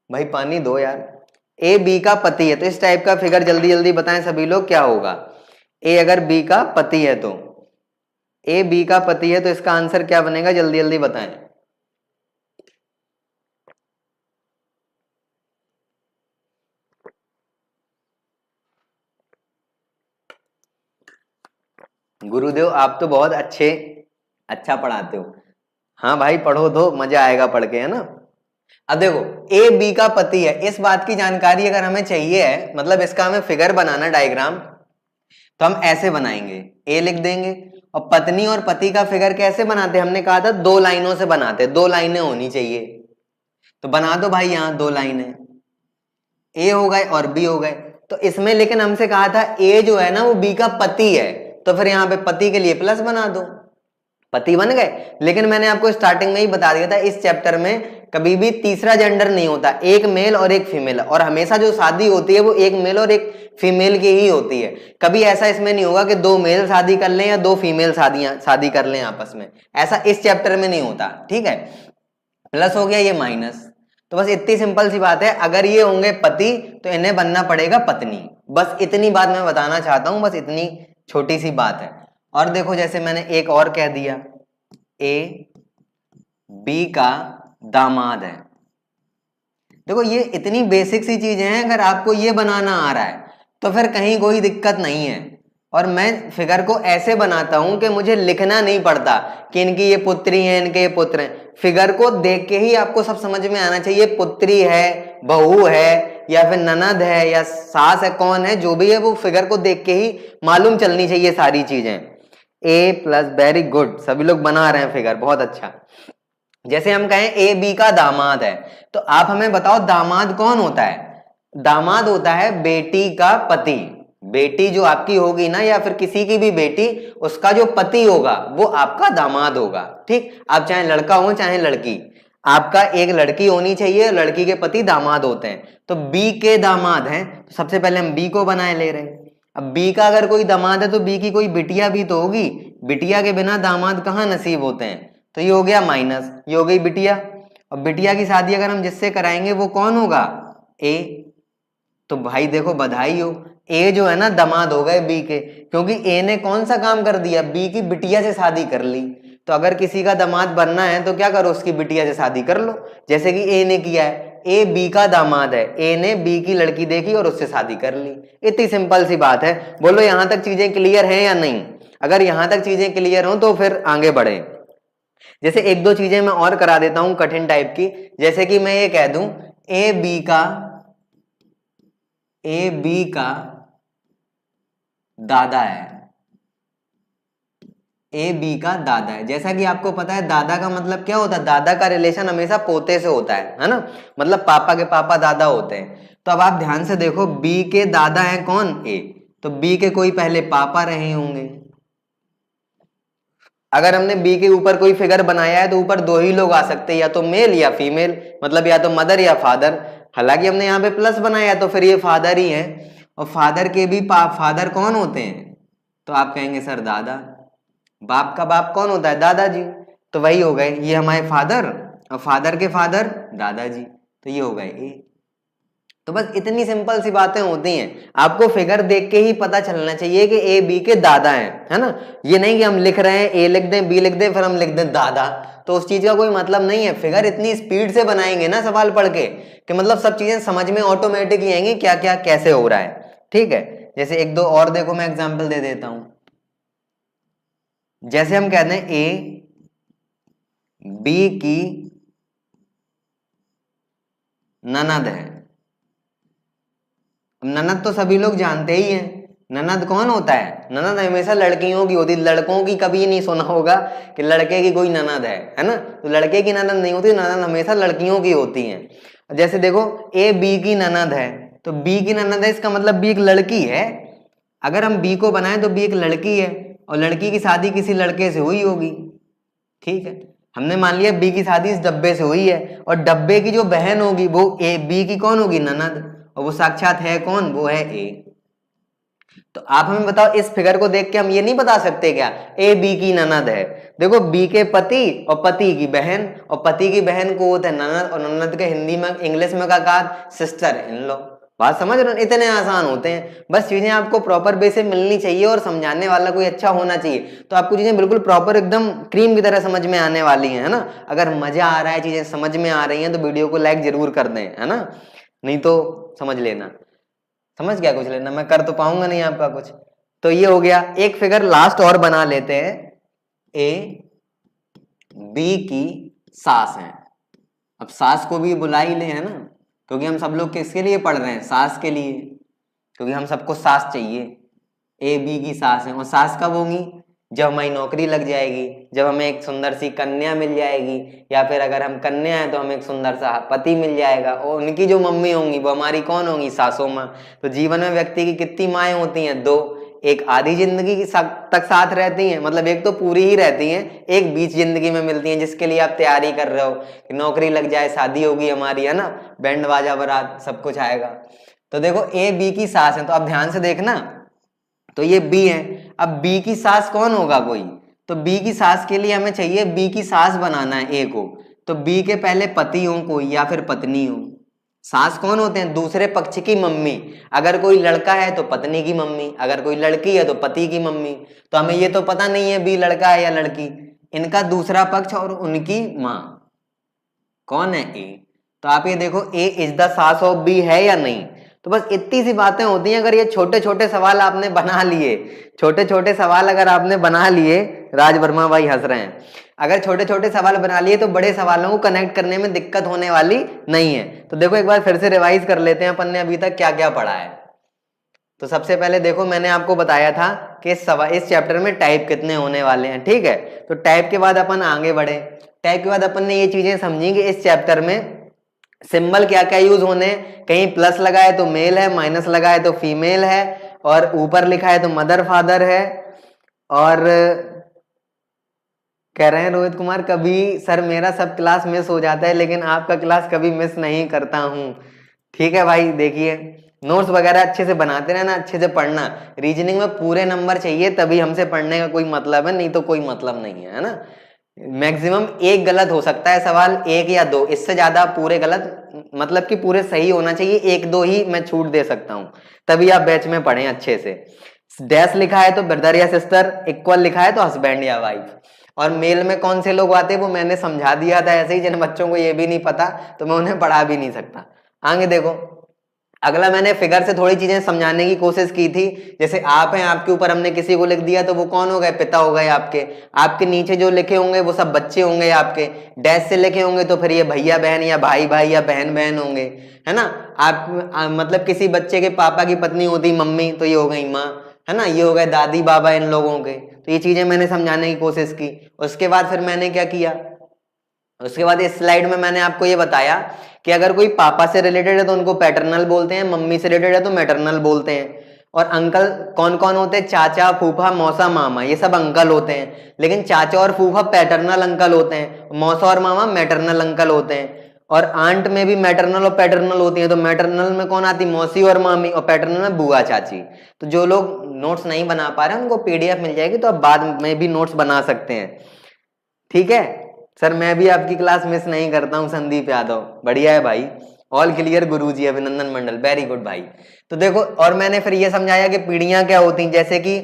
भाई पानी दो यार। ए बी का पति है, तो इस टाइप का फिगर जल्दी जल्दी बताएं सभी लोग, क्या होगा? ए अगर बी का पति है तो, ए बी का पति है तो इसका आंसर क्या बनेगा? जल्दी जल्दी बताएं। गुरुदेव आप तो बहुत अच्छा पढ़ाते हो। हाँ भाई पढ़ो तो मजा आएगा पढ़ के, है ना। अब देखो ए बी का पति है, इस बात की जानकारी अगर हमें चाहिए है, मतलब इसका हमें फिगर बनाना डायग्राम, तो हम ऐसे बनाएंगे, ए लिख देंगे। और पत्नी और पति का फिगर कैसे बनाते? हमने कहा था 2 लाइनों से बनाते, 2 लाइनें होनी चाहिए। तो बना दो भाई, यहां 2 लाइनें, ए हो गए और बी हो गए। तो इसमें लेकिन हमसे कहा था ए जो है ना वो बी का पति है, तो फिर यहाँ पे पति के लिए प्लस बना दो, पति बन गए। लेकिन मैंने आपको स्टार्टिंग में ही बता दिया था, इस चैप्टर में कभी भी तीसरा जेंडर नहीं होता, एक मेल और एक फीमेल, और हमेशा जो शादी होती है वो एक मेल और एक फीमेल की ही होती है। कभी ऐसा इसमें नहीं होगा कि 2 मेल शादी कर लें या 2 फीमेल शादी कर लें आपस में, ऐसा इस चैप्टर में नहीं होता। ठीक है, प्लस हो गया, ये माइनस। तो बस इतनी सिंपल सी बात है, अगर ये होंगे पति तो इन्हें बनना पड़ेगा पत्नी। बस इतनी बात मैं बताना चाहता हूं, बस इतनी छोटी सी बात है। और देखो जैसे मैंने एक और कह दिया, ए बी का दामाद है। देखो ये इतनी बेसिक सी चीजें हैं, अगर आपको ये बनाना आ रहा है तो फिर कहीं कोई दिक्कत नहीं है। और मैं फिगर को ऐसे बनाता हूं कि मुझे लिखना नहीं पड़ता कि इनकी ये पुत्री है, इनके ये पुत्र हैं। फिगर को देख के ही आपको सब समझ में आना चाहिए, पुत्री है, बहू है, या फिर ननद है, या सास है, कौन है, जो भी है वो फिगर को देख के ही मालूम चलनी चाहिए सारी चीजें। ए प्लस, वेरी गुड, सभी लोग बना रहे हैं फिगर, बहुत अच्छा। जैसे हम कहें ए बी का दामाद है, तो आप हमें बताओ दामाद कौन होता है? दामाद होता है बेटी का पति। बेटी जो आपकी होगी ना, या फिर किसी की भी बेटी, उसका जो पति होगा वो आपका दामाद होगा। ठीक, आप चाहे लड़का हो चाहे लड़की। आपका एक लड़की होनी चाहिए, लड़की के पति दामाद होते हैं, तो बी के दामाद हैं, तो सबसे पहले हम बी को बनाए ले रहे हैं। अब बी का अगर कोई दामाद है तो बी की कोई बिटिया भी तो होगी, बिटिया के बिना दामाद कहाँ नसीब होते हैं, तो ये हो गया माइनस, ये हो गई बिटिया। और बिटिया की शादी अगर हम जिससे कराएंगे वो कौन होगा, ए। तो भाई देखो बधाई हो, ए जो है ना दामाद हो गए बी के, क्योंकि ए ने कौन सा काम कर दिया, बी की बिटिया से शादी कर ली। तो अगर किसी का दामाद बनना है तो क्या करो, उसकी बिटिया से शादी कर लो, जैसे कि ए ने किया है, ए बी का दामाद है, ए ने बी की लड़की देखी और उससे शादी कर ली। इतनी सिंपल सी बात है। बोलो यहां तक चीजें क्लियर हैं या नहीं? अगर यहां तक चीजें क्लियर हो तो फिर आगे बढ़े। जैसे एक दो चीजें मैं और करा देता हूं कठिन टाइप की, जैसे कि मैं ये कह दूं ए बी का दादा है, ए बी का दादा है। जैसा कि आपको पता है दादा का मतलब क्या होता है, दादा का रिलेशन हमेशा पोते से होता है ना, मतलब पापा के पापा दादा होते हैं। तो अब आप ध्यान से देखो, बी के दादा है कौन, ए, तो बी के कोई पहले पापा रहे होंगे। अगर हमने बी के ऊपर कोई फिगर बनाया है तो ऊपर दो ही लोग आ सकते हैं, या तो मेल या फीमेल, मतलब या तो मदर या फादर। हालांकि हमने यहाँ पे प्लस बनाया तो फिर ये फादर ही है, और फादर के भी फादर कौन होते हैं, तो आप कहेंगे सर दादा। बाप का बाप कौन होता है, दादाजी। तो वही हो गए, ये हमारे फादर, और फादर के फादर दादाजी, तो ये हो गए ए। तो बस इतनी सिंपल सी बातें होती हैं, आपको फिगर देख के ही पता चलना चाहिए कि ए बी के दादा हैं, है ना। ये नहीं कि हम लिख रहे हैं ए लिख दें बी लिख दें फिर हम लिख दें दादा, तो उस चीज का कोई मतलब नहीं है। फिगर इतनी स्पीड से बनाएंगे ना सवाल पढ़ के कि मतलब सब चीजें समझ में ऑटोमेटिकली आएंगी क्या क्या कैसे हो रहा है, ठीक है। जैसे एक दो और देखो, मैं एग्जाम्पल दे देता हूं। जैसे हम कहते हैं ए बी की ननद है। ननद तो सभी लोग जानते ही हैं, ननद कौन होता है, ननद हमेशा लड़कियों की होती, लड़कों की कभी नहीं सुना होगा कि लड़के की कोई ननद है ना। तो लड़के की ननद नहीं होती, ननद हमेशा लड़कियों की होती है। जैसे देखो ए बी की ननद है, तो बी की ननद है इसका मतलब बी एक लड़की है। अगर हम बी को बनाए तो बी एक लड़की है, और लड़की की शादी किसी लड़के से हुई होगी, ठीक है। हमने मान लिया बी की शादी इस डब्बे से हुई है, और डब्बे की जो बहन होगी वो ए बी की कौन होगी, ननद, और वो साक्षात है कौन, वो है ए। तो आप हमें बताओ इस फिगर को देख के हम ये नहीं बता सकते क्या ए बी की ननद है। देखो बी के पति और पति की बहन, और पति की बहन को होता है ननद, और ननद के हिंदी में इंग्लिश में का कहा सिस्टर इन लो। बात समझ रहे हो, इतने आसान होते हैं। बस चीजें आपको प्रॉपर वे से मिलनी चाहिए और समझाने वाला कोई अच्छा होना चाहिए, तो आपको चीजें बिल्कुल प्रॉपर एकदम क्रीम की तरह समझ में आने वाली है ना। अगर मजा आ रहा है, चीजें समझ में आ रही हैं तो वीडियो को लाइक जरूर कर दें, है ना, नहीं तो समझ लेना। समझ गया कुछ लेना, मैं कर तो पाऊंगा नहीं आपका कुछ। तो ये हो गया। एक फिगर लास्ट और बना लेते हैं, ए बी की सास है। अब सास को भी बुला ही ले, है ना, क्योंकि हम सब लोग किसके लिए पढ़ रहे हैं, सास के लिए, क्योंकि हम सबको सास चाहिए। ए बी की सास है, और सास कब होंगी, जब हमारी नौकरी लग जाएगी, जब हमें एक सुंदर सी कन्या मिल जाएगी, या फिर अगर हम कन्या हैं तो हमें एक सुंदर सा पति मिल जाएगा, और उनकी जो मम्मी होंगी वो हमारी कौन होंगी, सासू माँ। तो जीवन में व्यक्ति की कितनी माएँ होती हैं, दो। एक आधी जिंदगी की तक साथ रहती हैं, मतलब एक तो पूरी ही रहती हैं, एक बीच जिंदगी में मिलती हैं जिसके लिए आप तैयारी कर रहे हो कि नौकरी लग जाए, शादी होगी हमारी, है ना, बैंड बाजा बारात सब कुछ आएगा। तो देखो ए बी की सास है, तो अब ध्यान से देखना, तो ये बी है। अब बी की सास कौन होगा कोई, तो बी की सास के लिए हमें चाहिए बी की सास बनाना है ए को, तो बी के पहले पति हो कोई या फिर पत्नी हो। सास कौन होते हैं, दूसरे पक्ष की मम्मी। अगर कोई लड़का है तो पत्नी की मम्मी, अगर कोई लड़की है तो पति की मम्मी। तो हमें ये तो पता नहीं है बी लड़का है या लड़की, इनका दूसरा पक्ष और उनकी माँ कौन है, ए। तो आप ये देखो ए इज द सास ऑफ बी है या नहीं। तो बस इतनी सी बातें होती हैं। अगर ये छोटे छोटे सवाल आपने बना लिए, छोटे छोटे सवाल अगर आपने बना लिए, राज वर्मा भाई हंस रहे हैं, अगर छोटे छोटे सवाल बना लिए तो बड़े सवालों को कनेक्ट करने में दिक्कत होने वाली नहीं है। तो देखो एक बार फिर से रिवाइज कर लेते हैं अपन ने अभी तक क्या क्या पढ़ा है। तो सबसे पहले देखो मैंने आपको बताया था कि इस चैप्टर में टाइप कितने होने वाले हैं, ठीक है। तो टाइप के बाद अपन आगे बढ़े, टाइप के बाद अपन ने ये चीजें समझेंगे इस चैप्टर में सिंबल क्या क्या यूज होने, कहीं प्लस लगाए तो मेल है, माइनस लगाए तो फीमेल है, और ऊपर लिखा है तो मदर फादर है, और कह रहे हैं रोहित कुमार, कभी सर मेरा सब क्लास मिस हो जाता है लेकिन आपका क्लास कभी मिस नहीं करता हूँ। ठीक है भाई, देखिए नोट्स वगैरह अच्छे से बनाते रहना, अच्छे से पढ़ना। रीजनिंग में पूरे नंबर चाहिए तभी हमसे पढ़ने का कोई मतलब है, नहीं तो कोई मतलब नहीं है ना। मैक्सिमम एक गलत हो सकता है सवाल, एक या दो, इससे ज्यादा पूरे गलत मतलब कि पूरे सही होना चाहिए, एक दो ही मैं छूट दे सकता हूँ, तभी आप बैच में पढ़ें अच्छे से। डैश लिखा है तो ब्रदर या सिस्टर, इक्वल लिखा है तो हस्बैंड या वाइफ। और मेल में कौन से लोग आते हैं वो मैंने समझा दिया था ऐसे ही, जिन बच्चों को ये भी नहीं पता तो मैं उन्हें पढ़ा भी नहीं सकता। आगे देखो, अगला मैंने फिगर से थोड़ी चीजें समझाने की कोशिश की थी। जैसे आप हैं, आपके ऊपर हमने किसी को लिख दिया तो वो कौन हो गए, पिता हो गए आपके। आपके नीचे जो लिखे होंगे वो सब बच्चे होंगे आपके। डैश से लिखे होंगे तो फिर ये भैया बहन या भाई भाई या बहन बहन होंगे, है ना। मतलब किसी बच्चे के पापा की पत्नी होती मम्मी तो ये हो गई माँ, है ना। ये हो गए दादी बाबा इन लोगों के। तो ये चीजें मैंने समझाने की कोशिश की। उसके बाद फिर मैंने क्या किया, उसके बाद इस स्लाइड में मैंने आपको ये बताया कि अगर कोई पापा से रिलेटेड है तो उनको पैटर्नल बोलते हैं, मम्मी से रिलेटेड है तो मैटरनल बोलते हैं। और अंकल कौन कौन होते हैं, चाचा फूफा मौसा मामा, ये सब अंकल होते हैं। लेकिन चाचा और फूफा पैटर्नल अंकल होते हैं, मौसा और मामा मैटरनल अंकल होते हैं। और आंट में भी मैटरनल और पैटर्नल होती है। तो मैटरनल में कौन आती, मौसी और मामी, और पैटर्नल में बुआ चाची। तो जो लोग नोट्स नहीं बना पा रहे हैं उनको पीडीएफ मिल जाएगी, तो आप बाद में भी नोट्स बना सकते हैं। ठीक है सर, मैं भी आपकी क्लास मिस नहीं करता हूँ, संदीप यादव, बढ़िया है भाई। ऑल क्लियर गुरुजी, अभिनंदन मंडल, वेरी गुड भाई। तो देखो, और मैंने फिर ये समझाया कि पीढ़ियां क्या होती हैं। जैसे कि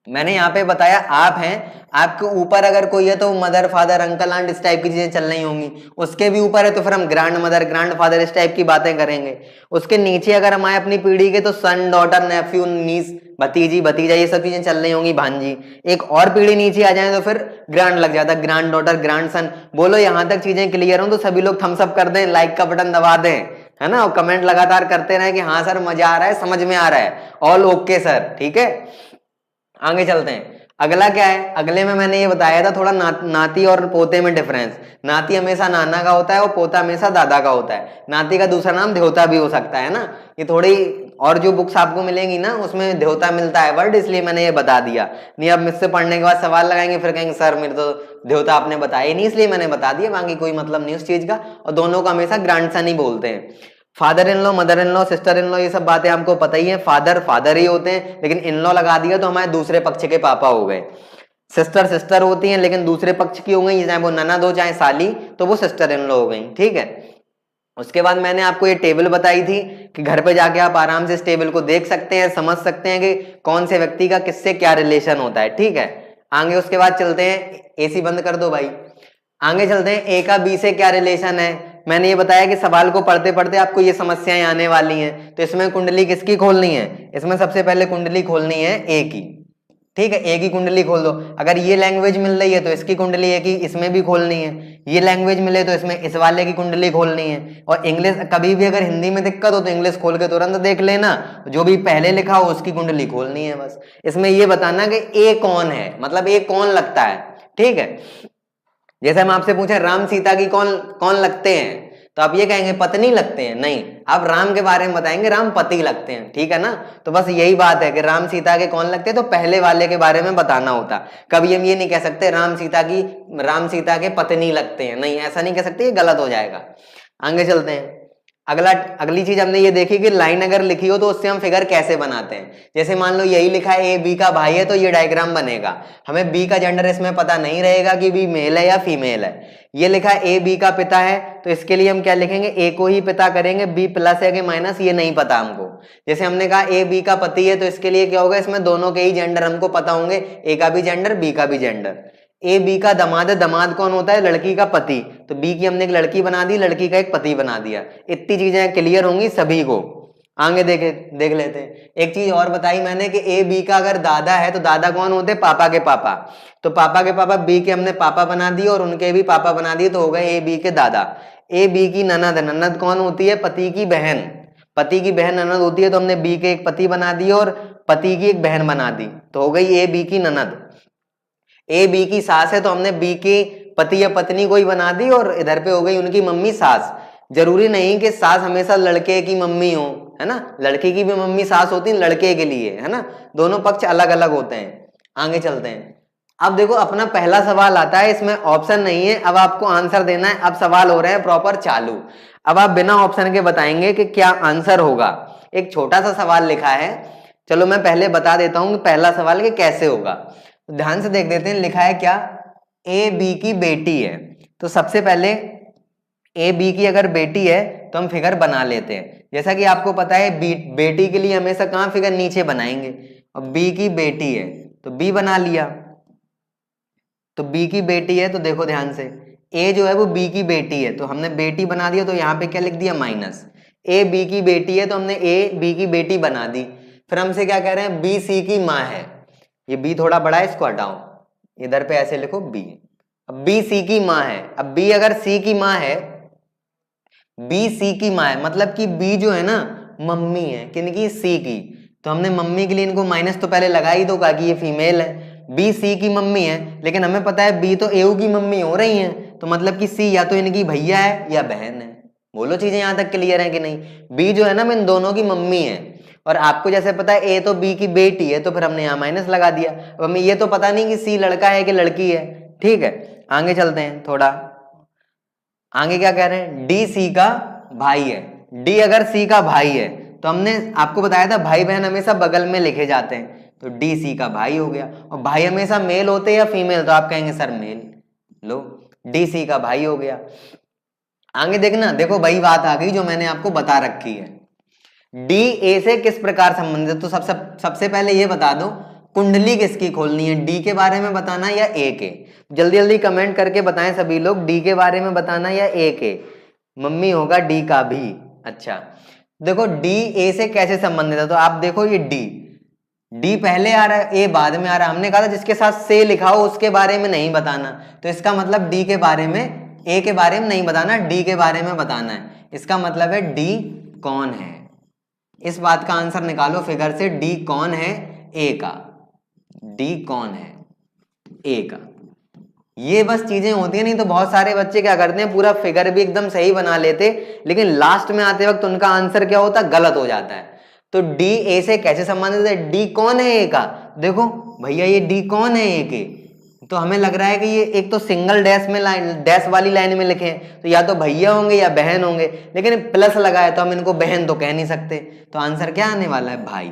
मैंने यहाँ पे बताया, आप हैं, आपके ऊपर अगर कोई है तो मदर फादर अंकल आंट इस टाइप की चीजें चल रही होंगी। उसके भी ऊपर है तो फिर हम ग्रैंड मदर ग्रैंड फादर इस टाइप की बातें करेंगे। उसके नीचे अगर हम आए अपनी पीढ़ी के तो सन डॉटर नेफ्यू नीस भतीजी भतीजा ये सब चीजें चल रही होंगी, भांजी। एक और पीढ़ी नीचे आ जाए तो फिर ग्रैंड लग जाता है, ग्रैंड डॉटर ग्रैंड सन। बोलो यहां तक चीजें क्लियर हो तो सभी लोग थम्स अप कर दें, लाइक का बटन दबा दें, है ना। और कमेंट लगातार करते रहे कि हाँ सर मजा आ रहा है, समझ में आ रहा है, ऑल ओके सर। ठीक है, आगे चलते हैं। अगला क्या है, अगले में मैंने ये बताया था थोड़ा नाती और पोते में डिफरेंस। नाती हमेशा नाना का होता है और पोता हमेशा दादा का होता है। नाती का दूसरा नाम देवता भी हो सकता है ना। ये थोड़ी और जो बुक्स आपको मिलेंगी ना उसमें देवता मिलता है वर्ड, इसलिए मैंने ये बता दिया। नहीं अब मुझसे पढ़ने के बाद सवाल लगाएंगे फिर कहेंगे सर मेरे तो देवता आपने बताया नहीं, इसलिए मैंने बता दिया, बाकी कोई मतलब नहीं उस चीज का। और दोनों को हमेशा ग्रैंडसन ही बोलते हैं। Father in law mother in law sister in law ये सब बातें हमको पता ही है। फादर फादर ही होते हैं, लेकिन इन लॉ लगा दिया तो हमारे दूसरे पक्ष के पापा हो गए। सिस्टर सिस्टर होती हैं लेकिन दूसरे पक्ष की हो गई, चाहे वो ननद हो चाहे साली, तो वो सिस्टर इन लॉ हो गई। ठीक है, उसके बाद मैंने आपको ये टेबल बताई थी कि घर पे जाके आप आराम से इस टेबल को देख सकते हैं, समझ सकते हैं कि कौन से व्यक्ति का किससे क्या रिलेशन होता है। ठीक है, आगे उसके बाद चलते हैं, एसी बंद कर दो भाई। आगे चलते हैं, ए का बी से क्या रिलेशन है। मैंने ये बताया कि सवाल को पढ़ते पढ़ते आपको ये समस्याएं आने वाली हैं, तो इसमें कुंडली किसकी खोलनी है, इसमें सबसे पहले कुंडली खोलनी है ए की। ठीक है, ए की कुंडली खोल दो। अगर ये लैंग्वेज मिल रही है तो इसकी कुंडली ए की इसमें भी खोलनी है। ये लैंग्वेज मिले तो इसमें इस वाले की कुंडली खोलनी है। और इंग्लिश कभी भी अगर हिंदी में दिक्कत हो तो इंग्लिश खोल के तुरंत देख लेना, जो भी पहले लिखा हो उसकी कुंडली खोलनी है बस। इसमें ये बताना कि ए कौन है, मतलब ए कौन लगता है। ठीक है, जैसे हम आपसे पूछे राम सीता की कौन कौन लगते हैं, तो आप ये कहेंगे पत्नी लगते हैं, नहीं, आप राम के बारे में बताएंगे राम पति लगते हैं। ठीक है ना, तो बस यही बात है कि राम सीता के कौन लगते हैं तो पहले वाले के बारे में बताना होता। कभी हम ये नहीं कह सकते राम सीता के पत्नी लगते हैं, नहीं ऐसा नहीं कह सकते, ये गलत हो जाएगा। आगे चलते हैं। अगली चीज हमने ये देखी कि लाइन अगर लिखी हो तो उससे हम फिगर कैसे बनाते हैं। जैसे मान लो यही लिखा है ए बी का भाई है तो ये डायग्राम बनेगा। हमें बी का जेंडर इसमें पता नहीं रहेगा कि बी मेल है या फीमेल है। ये लिखा है ए बी का पिता है तो इसके लिए हम क्या लिखेंगे, ए को ही पिता करेंगे, बी प्लस है कि माइनस ये नहीं पता हमको। जैसे हमने कहा ए बी का पति है तो इसके लिए क्या होगा, इसमें दोनों के ही जेंडर हमको पता होंगे, ए का भी जेंडर बी का भी जेंडर। ए बी का दामाद है, दामाद कौन होता है, लड़की का पति, तो बी की हमने एक लड़की बना दी, लड़की का एक पति बना दिया। इतनी चीजें क्लियर होंगी सभी को। आगे देख लेते हैं। एक चीज और बताई मैंने कि ए बी का अगर दादा है तो दादा कौन होते हैं, पापा के पापा। तो पापा के पापा बी के हमने पापा बना दिए और उनके भी पापा बना दिए, तो हो गए ए बी के दादा। ए बी की ननद, ननद कौन होती है, पति की बहन। पति की बहन ननद होती है तो हमने बी के एक पति बना दिए और पति की एक बहन बना दी, तो हो गई ए बी की ननद। ए बी की सास है तो हमने बी के पति या पत्नी को ही बना दी और इधर पे हो गई उनकी मम्मी सास। जरूरी नहीं कि सास हमेशा लड़के की मम्मी हो, है ना, लड़की की भी मम्मी सास होती है लड़के के लिए, है ना, दोनों पक्ष अलग अलग होते हैं। आगे चलते हैं। अब देखो अपना पहला सवाल आता है, इसमें ऑप्शन नहीं है, अब आपको आंसर देना है। अब सवाल हो रहे हैं प्रॉपर चालू। अब आप बिना ऑप्शन के बताएंगे कि क्या आंसर होगा। एक छोटा सा सवाल लिखा है, चलो मैं पहले बता देता हूं कि पहला सवाल कि कैसे होगा। ध्यान से देख देते हैं, लिखा है क्या, ए बी की बेटी है। तो सबसे पहले ए बी की अगर बेटी है तो हम फिगर बना लेते हैं। जैसा कि आपको पता है बेटी के लिए हमेशा कहां फिगर, नीचे बनाएंगे। और बी की बेटी है तो बी बना लिया। तो बी की बेटी है तो देखो ध्यान से, ए जो है वो बी की बेटी है तो हमने बेटी बना दिया, तो यहाँ पे क्या लिख दिया, माइनस। ए बी की बेटी है तो हमने ए बी की बेटी बना दी। फिर हमसे क्या कह रहे हैं, बी सी की माँ है। ये बी थोड़ा बड़ा है, इसको हटाओ, इधर पे ऐसे लिखो बी। अब बी सी की माँ है। अब बी अगर सी की माँ है, बी सी की माँ है मतलब कि बी जो है ना मम्मी है, किनकी, सी की। तो हमने मम्मी के लिए इनको माइनस तो पहले लगा ही दो कि ये फीमेल है। बी सी की मम्मी है, लेकिन हमें पता है बी तो एयू की मम्मी हो रही है, तो मतलब कि सी या तो इनकी भैया है या बहन है। बोलो चीजें यहां तक क्लियर है कि नहीं। बी जो है ना इन दोनों की मम्मी है, और आपको जैसे पता है ए तो बी की बेटी है, तो फिर हमने यहाँ माइनस लगा दिया। अब हमें ये तो पता नहीं कि सी लड़का है कि लड़की है। ठीक है, आगे चलते हैं थोड़ा। आगे क्या कह रहे हैं, डी सी का भाई है। डी अगर सी का भाई है तो हमने आपको बताया था भाई बहन हमेशा बगल में लिखे जाते हैं, तो डी सी का भाई हो गया। और भाई हमेशा मेल होते हैं या फीमेल, तो आप कहेंगे सर मेल। लो, डी सी का भाई हो गया। आगे देखना, देखो वही बात आ गई जो मैंने आपको बता रखी है। डी ए से किस प्रकार संबंधित है, तो सबसे पहले ये बता दो कुंडली किसकी खोलनी है, डी के बारे में बताना या ए के। जल्दी जल्दी कमेंट करके बताएं सभी लोग, डी के बारे में बताना या ए के। मम्मी होगा डी का भी। अच्छा देखो डी ए से कैसे संबंधित है, तो आप देखो ये डी पहले आ रहा है, ए बाद में आ रहा है। हमने कहा था जिसके साथ से लिखा हो उसके बारे में नहीं बताना, तो इसका मतलब डी के बारे में, ए के बारे में नहीं बताना, डी के बारे में बताना है। इसका मतलब है डी कौन है। इस बात का आंसर निकालो फिगर से, डी कौन है, ए का। डी कौन है, ए का। ये बस चीजें होती है, नहीं तो बहुत सारे बच्चे क्या करते हैं, पूरा फिगर भी एकदम सही बना लेते, लेकिन लास्ट में आते वक्त उनका आंसर क्या होता है, गलत हो जाता है। तो डी ए से कैसे संबंधित है, डी कौन है ए का। देखो भैया ये डी कौन है ए के, तो हमें लग रहा है कि ये एक तो सिंगल डैश में डैश वाली लाइन में लिखे, तो या तो भैया होंगे या बहन होंगे, लेकिन प्लस लगाए तो हम इनको बहन तो कह नहीं सकते। तो आंसर क्या आने वाला है, भाई।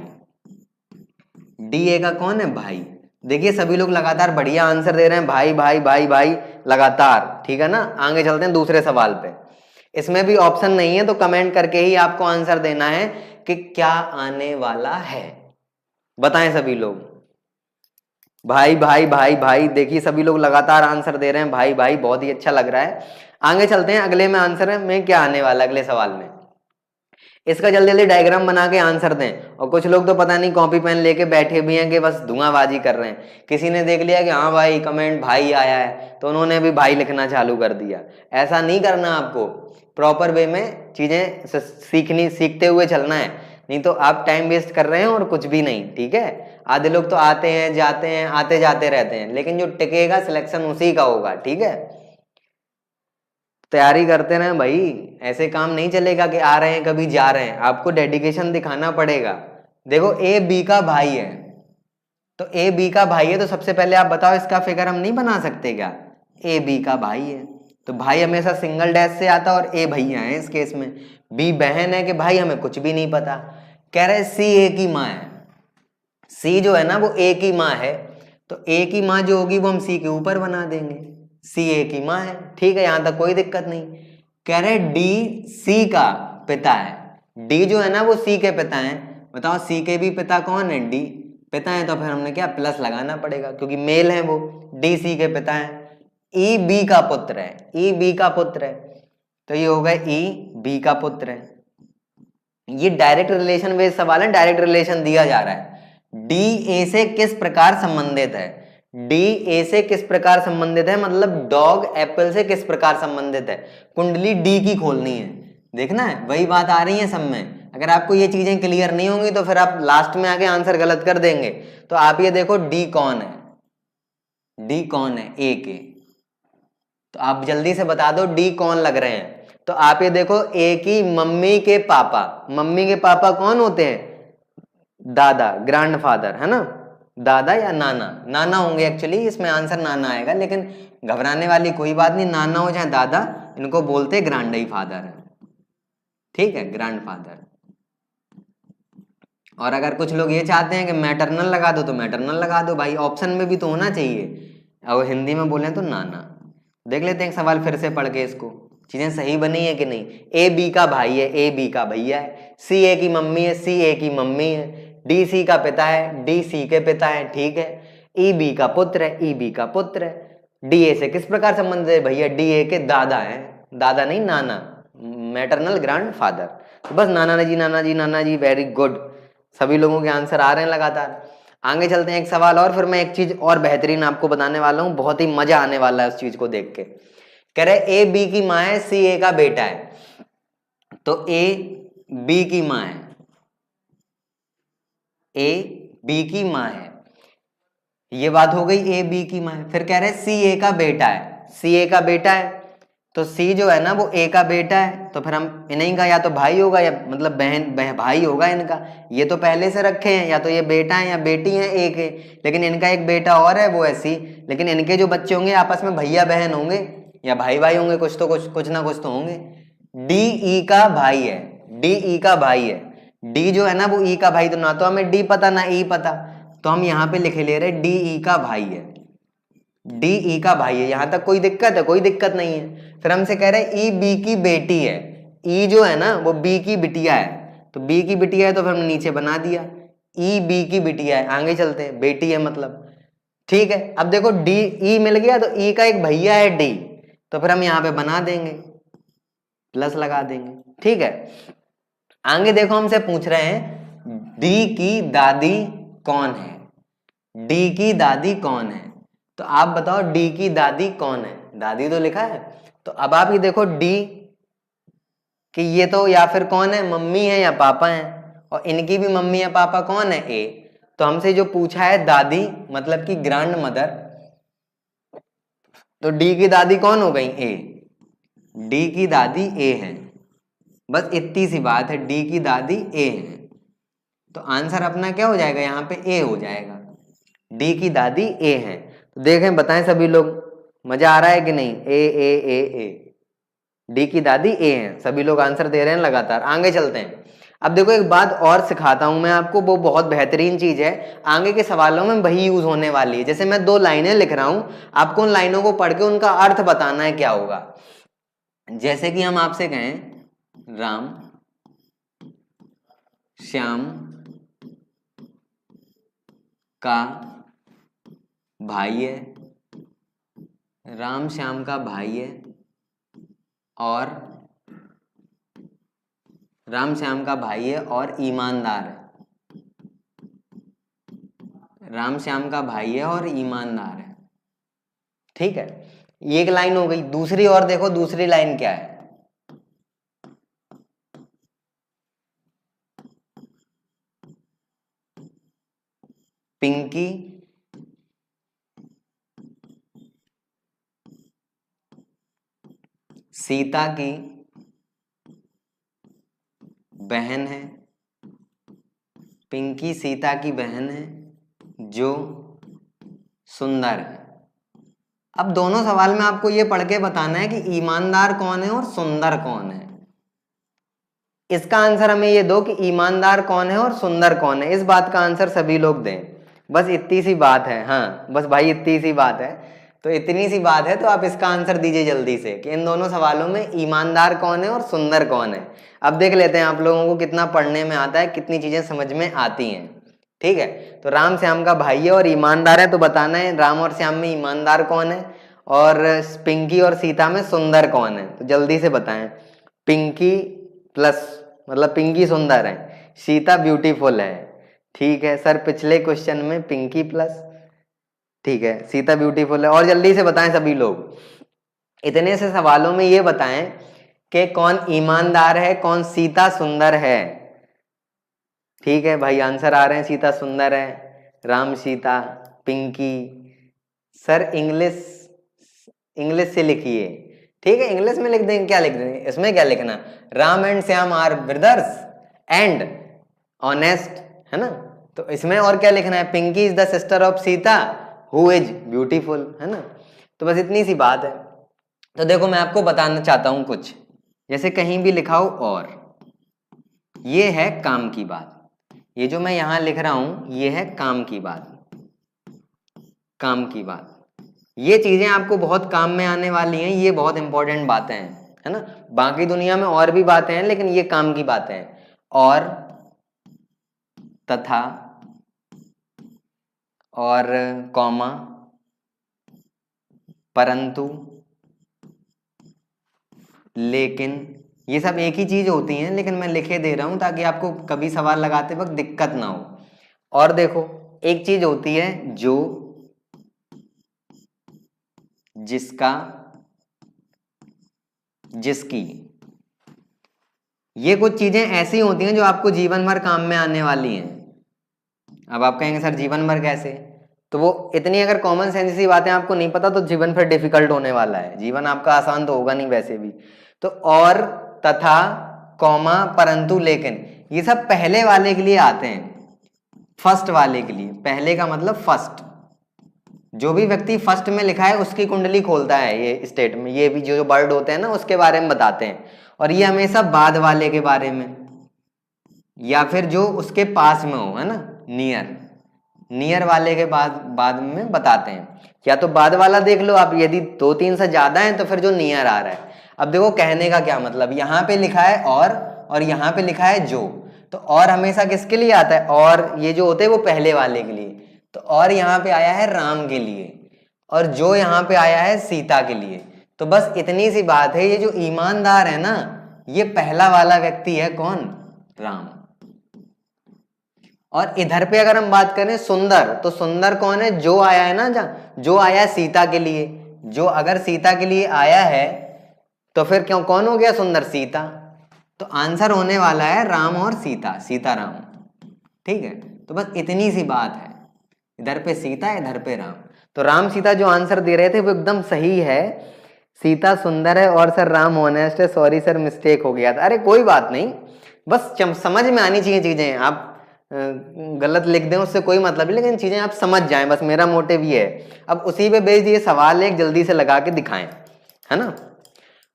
डी ए का कौन है, भाई। देखिए सभी लोग लगातार बढ़िया आंसर दे रहे हैं, भाई भाई भाई भाई लगातार, ठीक है ना। आगे चलते हैं दूसरे सवाल पे। इसमें भी ऑप्शन नहीं है, तो कमेंट करके ही आपको आंसर देना है कि क्या आने वाला है। बताएं सभी लोग, भाई भाई भाई भाई। देखिए सभी लोग लगातार आंसर दे रहे हैं, भाई भाई, बहुत ही अच्छा लग रहा है। आगे चलते हैं, अगले में आंसर में क्या आने वाला, अगले सवाल में। इसका जल्दी जल्दी डायग्राम बना के आंसर दें। और कुछ लोग तो पता नहीं कॉपी पेन लेके बैठे भी हैं कि बस धुआंबाजी कर रहे हैं। किसी ने देख लिया कि हाँ भाई कमेंट भाई आया है, तो उन्होंने भी भाई लिखना चालू कर दिया। ऐसा नहीं करना, आपको प्रॉपर वे में चीजें सीखते हुए चलना है, नहीं तो आप टाइम वेस्ट कर रहे हैं और कुछ भी नहीं। ठीक है, आधे लोग तो आते हैं जाते हैं आते जाते रहते हैं, लेकिन जो टिकेगा सिलेक्शन उसी का होगा। ठीक है, तैयारी करते रहे भाई, ऐसे काम नहीं चलेगा कि आ रहे हैं कभी जा रहे हैं, आपको डेडिकेशन दिखाना पड़ेगा। देखो ए बी का भाई है, तो ए बी का भाई है, तो सबसे पहले आप बताओ इसका फिगर हम नहीं बना सकते क्या। ए बी का भाई है तो भाई हमेशा सिंगल डैश से आता, और ए भैया है इस केस में। बी बहन है कि भाई हमें कुछ भी नहीं पता। कह रहे सी ए की माँ है, सी जो है ना वो ए की माँ है, तो ए की माँ जो होगी वो हम सी के ऊपर बना देंगे, सी ए की माँ है। ठीक है, यहां तक कोई दिक्कत नहीं। कह रहे डी सी का पिता है, डी जो है ना वो सी के पिता है। बताओ सी के भी पिता कौन है, डी पिता है, तो फिर हमने क्या प्लस लगाना पड़ेगा क्योंकि मेल है वो, डी सी के पिता है। ई बी का पुत्र है, ई बी का पुत्र है, तो ये होगा ई बी का पुत्र है। ये डायरेक्ट रिलेशन बेस्ड सवाल है, डायरेक्ट रिलेशन दिया जा रहा है। डी ए से किस प्रकार संबंधित है, डी ए से किस प्रकार संबंधित है, मतलब डॉग एप्पल से किस प्रकार संबंधित है। कुंडली डी की खोलनी है, देखना है वही बात आ रही है सब में। अगर आपको ये चीजें क्लियर नहीं होंगी तो फिर आप लास्ट में आके आंसर गलत कर देंगे। तो आप ये देखो डी कौन है, डी कौन है ए के, तो आप जल्दी से बता दो डी कौन लग रहे हैं। तो आप ये देखो ए की मम्मी के पापा, मम्मी के पापा कौन होते हैं, दादा, ग्रैंडफादर, है ना। दादा या नाना? नाना होंगे एक्चुअली, इसमें आंसर नाना आएगा, लेकिन घबराने वाली कोई बात नहीं, नाना हो चाहे दादा, इनको बोलते ग्रैंड फादर, ठीक है, ग्रैंडफादर। और अगर कुछ लोग ये चाहते हैं कि मैटरनल लगा दो तो मैटरनल लगा दो भाई, ऑप्शन में भी तो होना चाहिए। और हिंदी में बोले तो नाना। देख लेते हैं एक सवाल फिर से पढ़ के, इसको चीजें सही बनी है कि नहीं। ए बी का भाई है, ए बी का भैया है, सी ए की मम्मी है, सी ए की मम्मी है, डी सी का पिता है, डी सी के पिता है, ठीक है, ई बी का पुत्र है, ई बी का पुत्र है, डी ए से किस प्रकार संबंध है भैया, डी ए के दादा है, दादा नहीं नाना, मैटरनल ग्रैंडफादर। तो बस नाना जी नाना जी नाना जी, वेरी गुड, सभी लोगों के आंसर आ रहे हैं लगातार। आगे चलते हैं एक सवाल और, फिर मैं एक चीज और बेहतरीन आपको बताने वाला हूं, बहुत ही मजा आने वाला है उस चीज को देख के। कह रहे ए बी की माँ है, सी ए का बेटा है, तो ए बी की माँ है, ए बी की माँ है, ये बात हो गई, ए बी की माँ है। फिर कह रहे सी ए का बेटा है, सी ए का बेटा है, तो सी जो है ना वो ए का बेटा है, तो फिर हम इन्हीं का या तो भाई होगा या मतलब बहन भाई होगा इनका, ये तो पहले से रखे हैं, या तो ये बेटा है या बेटी है एक है, लेकिन इनका एक बेटा और है वो है सी, लेकिन इनके जो बच्चे होंगे आपस में भैया बहन होंगे या भाई भाई होंगे, कुछ ना कुछ तो होंगे। डी ई का भाई है, डी ई का भाई है, डी जो है ना वो ई का भाई, तो ना तो हमें डी पता ना ई पता, तो हम यहाँ पे लिखे ले रहे डी ई का भाई है, डी ई का भाई है, यहां तक कोई दिक्कत है? कोई दिक्कत नहीं है। फिर हमसे कह रहे ई बी की बेटी है, ई जो है ना वो बी की बिटिया है, तो बी की बिटिया है तो फिर हमने नीचे बना दिया ई बी की बिटिया है। आगे चलते हैं, बेटी है मतलब, ठीक है। अब देखो डी ई मिल गया, तो ई का एक भैया है डी, तो फिर हम यहाँ पे बना देंगे, प्लस लगा देंगे, ठीक है। आगे देखो हमसे पूछ रहे हैं डी की दादी कौन है, डी की दादी कौन है, तो आप बताओ डी की दादी कौन है, दादी तो लिखा है, तो अब आप ये देखो डी कि ये तो या फिर कौन है, मम्मी है या पापा है, और इनकी भी मम्मी या पापा कौन है, ए, तो हमसे जो पूछा है दादी मतलब कि ग्रैंड मदर, तो डी की दादी कौन हो गई, ए, डी की दादी ए है, बस इतनी सी बात है, डी की दादी ए है, तो आंसर अपना क्या हो जाएगा, यहाँ पे ए हो जाएगा, डी की दादी ए है। तो देखें बताएं सभी लोग, मजा आ रहा है कि नहीं, ए, डी की दादी ए है, सभी लोग आंसर दे रहे हैं लगातार। आगे चलते हैं। अब देखो एक बात और सिखाता हूं मैं आपको, वो बहुत बेहतरीन चीज है, आगे के सवालों में वही यूज होने वाली है। जैसे मैं 2 लाइनें लिख रहा हूं, आपको उन लाइनों को पढ़ के उनका अर्थ बताना है क्या होगा। जैसे कि हम आपसे कहें राम श्याम का भाई है, राम श्याम का भाई है, और राम श्याम का भाई है और ईमानदार है, राम श्याम का भाई है और ईमानदार है, ठीक है, ये एक लाइन हो गई। दूसरी और देखो, दूसरी लाइन क्या है, पिंकी सीता की बहन है, पिंकी सीता की बहन है जो सुंदर है। अब दोनों सवाल में आपको ये पढ़ के बताना है कि ईमानदार कौन है और सुंदर कौन है। इसका आंसर हमें ये दो कि ईमानदार कौन है और सुंदर कौन है, इस बात का आंसर सभी लोग दें, बस इतनी सी बात है। हाँ बस भाई इतनी सी बात है, तो इतनी सी बात है, तो आप इसका आंसर दीजिए जल्दी से कि इन दोनों सवालों में ईमानदार कौन है और सुंदर कौन है। अब देख लेते हैं आप लोगों को कितना पढ़ने में आता है, कितनी चीजें समझ में आती हैं, ठीक है। तो राम श्याम का भाई है और ईमानदार है, तो बताना है राम और श्याम में ईमानदार कौन है और पिंकी और सीता में सुंदर कौन है, तो जल्दी से बताएं। पिंकी प्लस मतलब पिंकी सुंदर है, सीता ब्यूटीफुल है, ठीक है सर, पिछले क्वेश्चन में पिंकी प्लस, ठीक है, सीता ब्यूटीफुल है। और जल्दी से बताएं सभी लोग, इतने से सवालों में ये बताएं कि कौन ईमानदार है, कौन सीता सुंदर है, ठीक है भाई आंसर आ रहे हैं, सीता सुंदर है, राम सीता, पिंकी। सर इंग्लिश से लिखिए, ठीक है, इंग्लिश में लिख देंगे, क्या लिख देंगे इसमें, क्या लिखना, Ram and Shyam are brothers and honest, है ना, तो इसमें और क्या लिखना है, Pinky is the sister of Sita who is beautiful, है ना। तो बस इतनी सी बात है। तो देखो मैं आपको बताना चाहता हूं कुछ, जैसे कहीं भी लिखा हो और, ये है काम की बात, ये जो मैं यहां लिख रहा हूं ये है काम की बात, काम की बात। ये चीजें आपको बहुत काम में आने वाली हैं, ये बहुत इंपॉर्टेंट बातें हैं, है ना। बाकी दुनिया में और भी बातें हैं लेकिन ये काम की बातें हैं। और, तथा, और, कॉमा, परंतु, लेकिन, ये सब एक ही चीज होती हैं लेकिन मैं लिखे दे रहा हूं ताकि आपको कभी सवाल लगाते वक्त दिक्कत ना हो। और देखो एक चीज होती है जो, जिसका, जिसकी, ये कुछ चीजें ऐसी होती हैं जो आपको जीवन भर काम में आने वाली हैं। अब आप कहेंगे सर जीवन भर कैसे, तो वो इतनी अगर कॉमन सेंस सी बातें आपको नहीं पता तो जीवन फिर डिफिकल्ट होने वाला है, जीवन आपका आसान तो होगा नहीं वैसे भी। तो और, तथा, कॉमा, परंतु, लेकिन, ये सब पहले वाले के लिए आते हैं, फर्स्ट वाले के लिए। पहले का मतलब फर्स्ट, जो भी व्यक्ति फर्स्ट में लिखा है उसकी कुंडली खोलता है ये स्टेट में, ये भी जो वर्ड होते हैं ना उसके बारे में बताते हैं। और ये हमेशा बाद वाले के बारे में, या फिर जो उसके पास में हो, है ना, नियर, नियर वाले के बाद में बताते हैं। या तो बाद वाला देख लो आप, यदि 2-3 से ज्यादा है तो फिर जो नियर आ रहा है। अब देखो कहने का क्या मतलब, यहाँ पे लिखा है और यहाँ पे लिखा है जो, तो और हमेशा किसके लिए आता है, और ये जो होते हैं वो पहले वाले के लिए। तो और यहाँ पे आया है राम के लिए, और जो यहाँ पे आया है सीता के लिए। तो बस इतनी सी बात है, ये जो ईमानदार है ना, ये पहला वाला व्यक्ति है कौन, राम। और इधर पे अगर हम बात करें सुंदर, तो सुंदर कौन है, जो आया है ना, जो आया है सीता के लिए, जो अगर सीता के लिए आया है तो फिर क्यों कौन हो गया सुंदर, सीता। तो आंसर होने वाला है राम और सीता, सीताराम, ठीक है। तो बस इतनी सी बात है, इधर पे सीता इधर पे राम। तो राम सीता जो आंसर दे रहे थे वो एकदम सही है, सीता सुंदर है और सर राम ऑनेस्ट है, सॉरी सर मिस्टेक हो गया था। अरे कोई बात नहीं, बस समझ में आनी चाहिए चीजें, आप गलत लिख दें उससे कोई मतलब नहीं, लेकिन चीजें आप समझ जाएं, बस मेरा मोटिव ये है। अब उसी पे बेस्ड ये सवाल एक जल्दी से लगा के दिखाएं, है ना।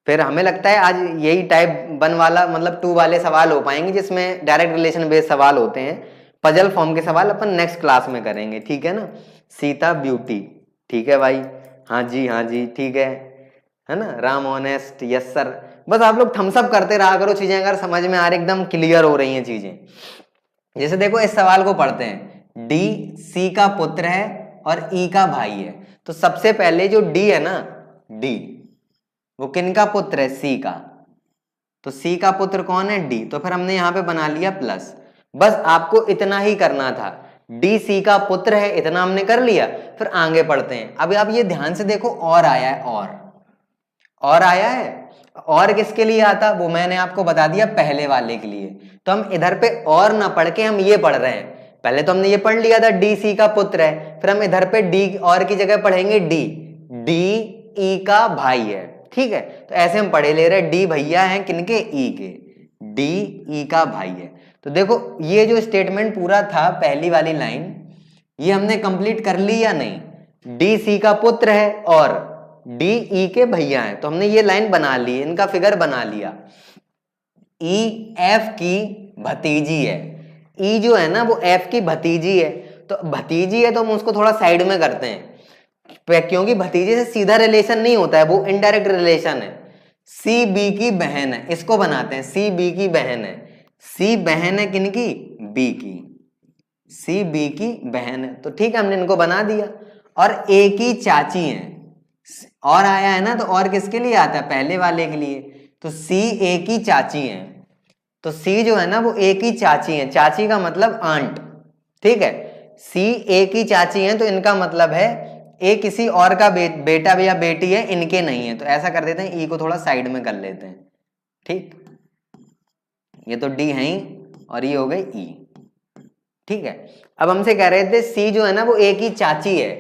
फिर हमें लगता है आज यही टाइप 1 वाला मतलब 2 वाले सवाल हो पाएंगे, जिसमें डायरेक्ट रिलेशन बेस्ड सवाल होते हैं। पजल फॉर्म के सवाल अपन नेक्स्ट क्लास में करेंगे, ठीक है ना। सीता ब्यूटी, ठीक है भाई, हाँ जी ठीक है ना। Ram honest, yes sir. बस आप लोग थम्स अप करते रहा करो, चीजें अगर समझ में आ रही, एकदम क्लियर हो रही हैं चीजें। जैसे देखो इस सवाल को पढ़ते हैं, डी सी का पुत्र है और ई का भाई है। तो सबसे पहले जो डी है ना, डी वो किनका पुत्र है, सी का। तो सी का पुत्र कौन है, डी। तो फिर हमने यहां पे बना लिया प्लस। बस आपको इतना ही करना था, डी सी का पुत्र है, इतना हमने कर लिया। फिर आगे पढ़ते हैं। अब आप ये ध्यान से देखो, और आया है, और आया है। और किसके लिए आता, वो मैंने आपको बता दिया, पहले वाले के लिए। तो हम इधर पे और ना पढ़ के हम ये पढ़ रहे हैं। पहले तो हमने ये पढ़ लिया था डी सी का पुत्र है, फिर हम इधर पे डी और की जगह पढ़ेंगे डी, डी ई का भाई है, ठीक है। तो ऐसे हम पढ़े ले रहे हैं, डी भैया हैं किनके, ई के, डी ई का भाई है। तो देखो ये जो स्टेटमेंट पूरा था, पहली वाली लाइन, ये हमने कंप्लीट कर ली या नहीं। डी सी का पुत्र है और डी ई के भैया हैं, तो हमने ये लाइन बना ली, इनका फिगर बना लिया। ई एफ की भतीजी है, ई जो है ना वो एफ की भतीजी है। तो भतीजी है तो हम उसको थोड़ा साइड में करते हैं, क्योंकि भतीजे से सीधा रिलेशन नहीं होता है, वो इनडायरेक्ट रिलेशन है। सी बी की बहन है, इसको बनाते हैं, सी बी की बहन है। सी बहन है किनकी, बी की, सी बी की बहन है। तो ठीक है, हमने इनको बना दिया। और ए की चाची है, और आया है ना, तो और किसके लिए आता है, पहले वाले के लिए। तो सी ए की चाची है। तो सी जो है ना वो ए की चाची है, चाची का मतलब आंट, ठीक है। सी ए की चाची है तो इनका मतलब है ए किसी और का बेटा या बेटी है, इनके नहीं है। तो ऐसा कर देते हैं, ई को थोड़ा साइड में कर लेते हैं, ठीक। ये तो डी है ही, और ये हो गई ई, ठीक है। अब हमसे कह रहे थे सी जो है ना वो ए की चाची है।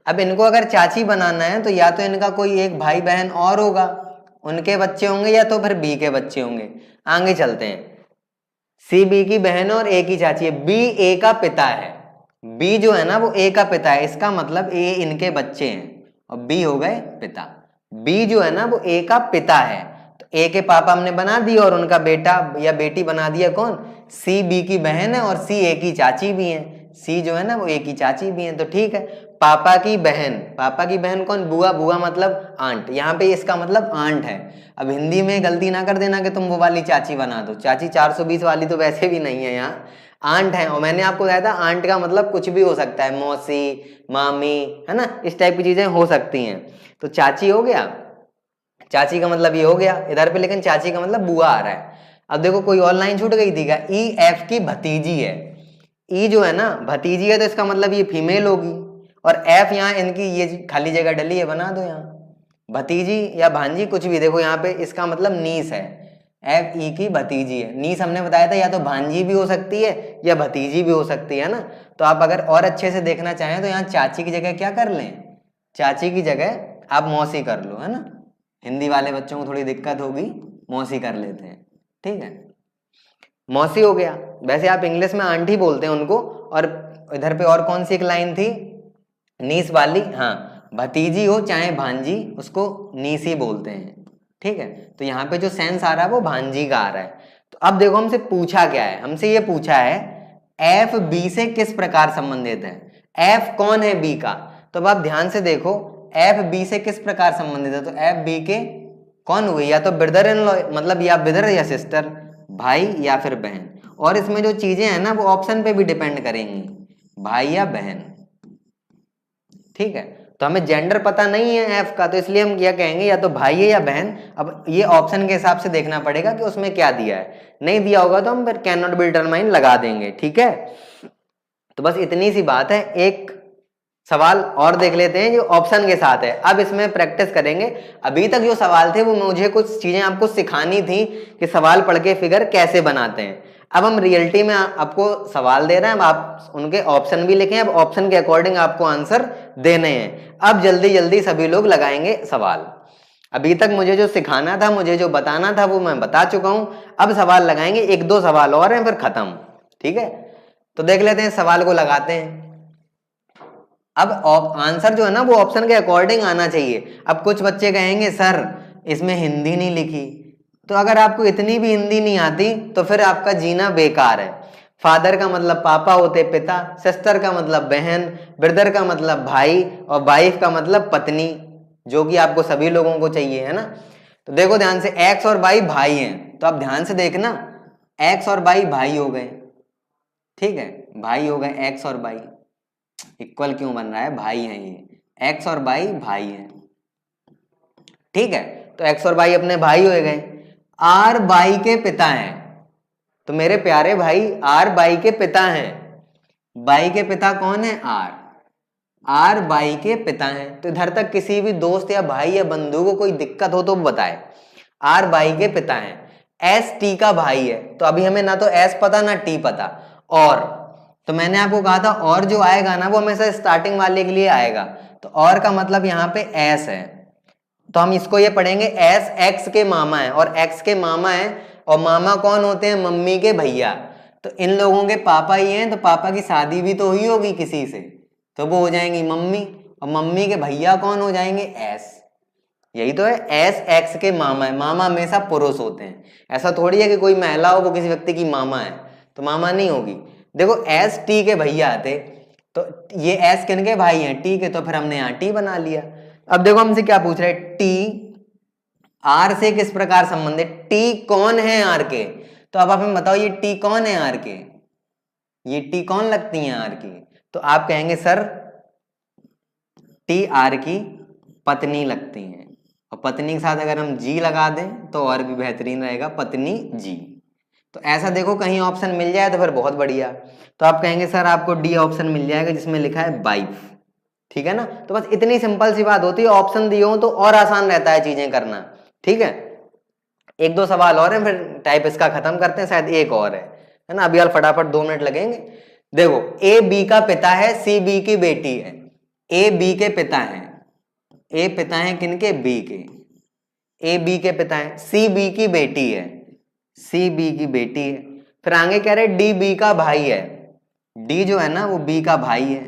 अब इनको अगर चाची बनाना है तो या तो इनका कोई एक भाई बहन और होगा, उनके बच्चे होंगे, या तो फिर बी के बच्चे होंगे। आगे चलते हैं, सी बी की बहन और ए की चाची है, बी ए का पिता है, बी जो है ना वो ए का पिता है, इसका मतलब ए इनके बच्चे हैं और बी हो गए पिता। बी जो है ना वो ए का पिता है, तो ए के पापा हमने बना दिए और उनका बेटा या बेटी बना दिया कौन, सी बी की बहन है और सी ए की चाची भी है, सी जो है ना वो ए की चाची भी है, तो ठीक है। पापा की बहन, पापा की बहन कौन, बुआ, बुआ मतलब आंट, यहाँ पे इसका मतलब आंट है। अब हिंदी में गलती ना कर देना कि तुम वो वाली चाची बना दो, चाची 420 वाली तो वैसे भी नहीं है, यहाँ आंट है। और मैंने आपको बताया था आंट का मतलब कुछ भी हो सकता है, मौसी, मामी, है ना, इस टाइप की चीजें हो सकती हैं। तो चाची हो गया, चाची का मतलब ये हो गया इधर पे, लेकिन चाची का मतलब बुआ आ रहा है। अब देखो कोई और लाइन छूट गई थी क्या, ई एफ की भतीजी है, ई जो है ना भतीजी है तो इसका मतलब ये फीमेल होगी, और एफ यहाँ इनकी ये खाली जगह डली है, बना दो यहाँ भतीजी या भांजी कुछ भी, देखो यहाँ पे इसका मतलब नीस है, एफ ई की भतीजी है। नीस हमने बताया था या तो भांजी भी हो सकती है या भतीजी भी हो सकती है ना। तो आप अगर और अच्छे से देखना चाहें तो यहाँ चाची की जगह क्या कर लें, चाची की जगह आप मौसी कर लो, है ना, हिंदी वाले बच्चों को थोड़ी दिक्कत होगी, मौसी कर लेते हैं, ठीक है, मौसी हो गया। वैसे आप इंग्लिश में आंटी बोलते हैं उनको। और इधर पे और कौन सी एक लाइन थी, नीस वाली, हाँ, भतीजी हो चाहे भांजी उसको नीस ही बोलते हैं, ठीक है। तो यहाँ पे जो सेंस आ रहा है वो भांजी का आ रहा है। तो अब देखो हमसे पूछा क्या है, हमसे ये पूछा है एफ बी से किस प्रकार संबंधित है, एफ कौन है बी का। तो अब आप ध्यान से देखो एफ बी से किस प्रकार संबंधित है, तो एफ बी के कौन हुए, या तो ब्रदर इन लॉ, मतलब या ब्रदर या सिस्टर, भाई या फिर बहन। और इसमें जो चीजें हैं ना वो ऑप्शन पे भी डिपेंड करेंगी, भाई या बहन, ठीक है। तो हमें जेंडर पता नहीं है एफ का, तो इसलिए हम क्या कहेंगे, या तो भाई है या बहन। अब ये ऑप्शन के हिसाब से देखना पड़ेगा कि उसमें क्या दिया है, नहीं दिया होगा तो हम फिर कैन नॉट बी डिटरमाइन लगा देंगे, ठीक है। तो बस इतनी सी बात है। एक सवाल और देख लेते हैं जो ऑप्शन के साथ है, अब इसमें प्रैक्टिस करेंगे। अभी तक जो सवाल थे वो मुझे कुछ चीजें आपको सिखानी थी कि सवाल पढ़ के फिगर कैसे बनाते हैं। अब हम रियलिटी में आपको सवाल दे रहे हैं, अब आप उनके ऑप्शन भी लिखें, अब ऑप्शन के अकॉर्डिंग आपको आंसर देने हैं। अब जल्दी जल्दी सभी लोग लगाएंगे सवाल। अभी तक मुझे जो सिखाना था, मुझे जो बताना था वो मैं बता चुका हूं। अब सवाल लगाएंगे, एक दो सवाल और हैं फिर खत्म, ठीक है। तो देख लेते हैं, सवाल को लगाते हैं। अब आंसर जो है ना वो ऑप्शन के अकॉर्डिंग आना चाहिए। अब कुछ बच्चे कहेंगे सर इसमें हिंदी नहीं लिखी, तो अगर आपको इतनी भी हिंदी नहीं आती तो फिर आपका जीना बेकार है। फादर का मतलब पापा होते पिता, सिस्टर का मतलब बहन, ब्रदर का मतलब भाई, और वाइफ का मतलब पत्नी, जो कि आपको सभी लोगों को चाहिए, है ना। तो देखो ध्यान से, एक्स और वाई भाई हैं, तो आप ध्यान से देखना, एक्स और वाई भाई हो गए, ठीक है, भाई हो गए एक्स और वाई। इक्वल क्यों बन रहा है, भाई है ये, एक्स और वाई भाई है, ठीक है। तो एक्स और वाई अपने भाई हो गए। आर बाई के पिता हैं, तो मेरे प्यारे भाई आर बाई के पिता हैं। बाई के पिता कौन है, आर, आर बाई के पिता हैं। तो इधर तक किसी भी दोस्त या भाई या बंधु को कोई दिक्कत हो तो बताए, आर बाई के पिता हैं। एस टी का भाई है, तो अभी हमें ना तो एस पता ना टी पता। और तो मैंने आपको कहा था और जो आएगा ना वो हमेशा स्टार्टिंग वाले के लिए आएगा, तो और का मतलब यहाँ पे एस है, तो हम इसको ये पढ़ेंगे एस एक्स के मामा है, और एक्स के मामा है, और मामा कौन होते हैं, मम्मी के भैया। तो इन लोगों के पापा ही हैं, तो पापा की शादी भी तो हुई होगी किसी से, तो वो हो जाएंगी मम्मी, और मम्मी के भैया कौन हो जाएंगे, एस। यही तो है, एस एक्स के मामा है। मामा हमेशा पुरुष होते हैं, ऐसा थोड़ी है कि कोई महिला हो वो किसी व्यक्ति की मामा है, तो मामा नहीं होगी। देखो एस टी के भैया आते, तो ये एस किन के भाई हैं, टी के, तो फिर हमने यहाँ टी बना लिया। अब देखो हमसे क्या पूछ रहे, टी आर से किस प्रकार संबंधित, टी कौन है आर के। तो अब आप हमें बताओ ये टी कौन है आर के, ये टी कौन लगती हैं आर की। तो आप कहेंगे सर टी आर की पत्नी लगती हैं, और पत्नी के साथ अगर हम जी लगा दें तो और भी बेहतरीन रहेगा, पत्नी जी। तो ऐसा देखो कहीं ऑप्शन मिल जाए तो फिर बहुत बढ़िया। तो आप कहेंगे सर आपको डी ऑप्शन मिल जाएगा जिसमें लिखा है वाइफ, ठीक है ना। तो बस इतनी सिंपल सी बात होती है, ऑप्शन दिए हो तो और आसान रहता है चीजें करना, ठीक है। एक दो सवाल और हैं फिर टाइप इसका खत्म करते हैं, शायद एक और है ना, अभी यार फटाफट 2 मिनट लगेंगे। देखो ए बी का पिता है, सी बी की बेटी है। ए बी के पिता हैं, ए पिता हैं किनके, बी के, ए बी के पिता हैं, सी बी की बेटी है, सी बी की बेटी है। फिर आगे कह रहे डी बी का भाई है, डी जो है ना वो बी का भाई है,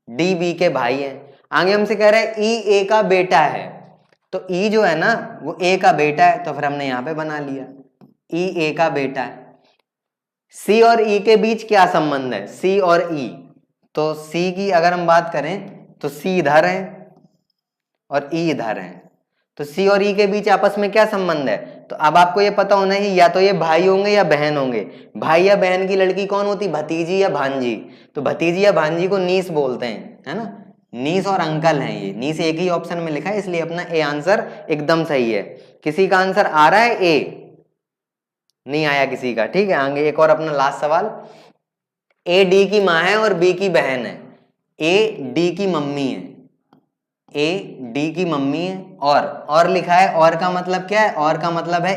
डी बी के भाई है। आगे हमसे कह रहे हैं ई ए का बेटा है, तो ई जो है ना वो ए का बेटा है, तो फिर हमने यहां पे बना लिया ई ए का बेटा है। सी और ई के बीच क्या संबंध है, सी और ई, तो सी की अगर हम बात करें तो सी इधर है और ई इधर है, तो सी और ई के बीच आपस में क्या संबंध है, तो अब आपको ये पता होना है या तो ये भाई होंगे या बहन होंगे। भाई या बहन की लड़की कौन होती, भतीजी या भांजी, तो भतीजी या भांजी को नीस बोलते हैं, है ना, नीस और अंकल हैं ये, नीस एक ही ऑप्शन में लिखा है इसलिए अपना ए आंसर एकदम सही है। किसी का आंसर आ रहा है ए, नहीं आया किसी का, ठीक है। आगे एक और अपना लास्ट सवाल, ए डी की माँ है और बी की बहन है, ए डी की मम्मी है, ए डी की मम्मी है और लिखा है, और का मतलब क्या है, और का मतलब है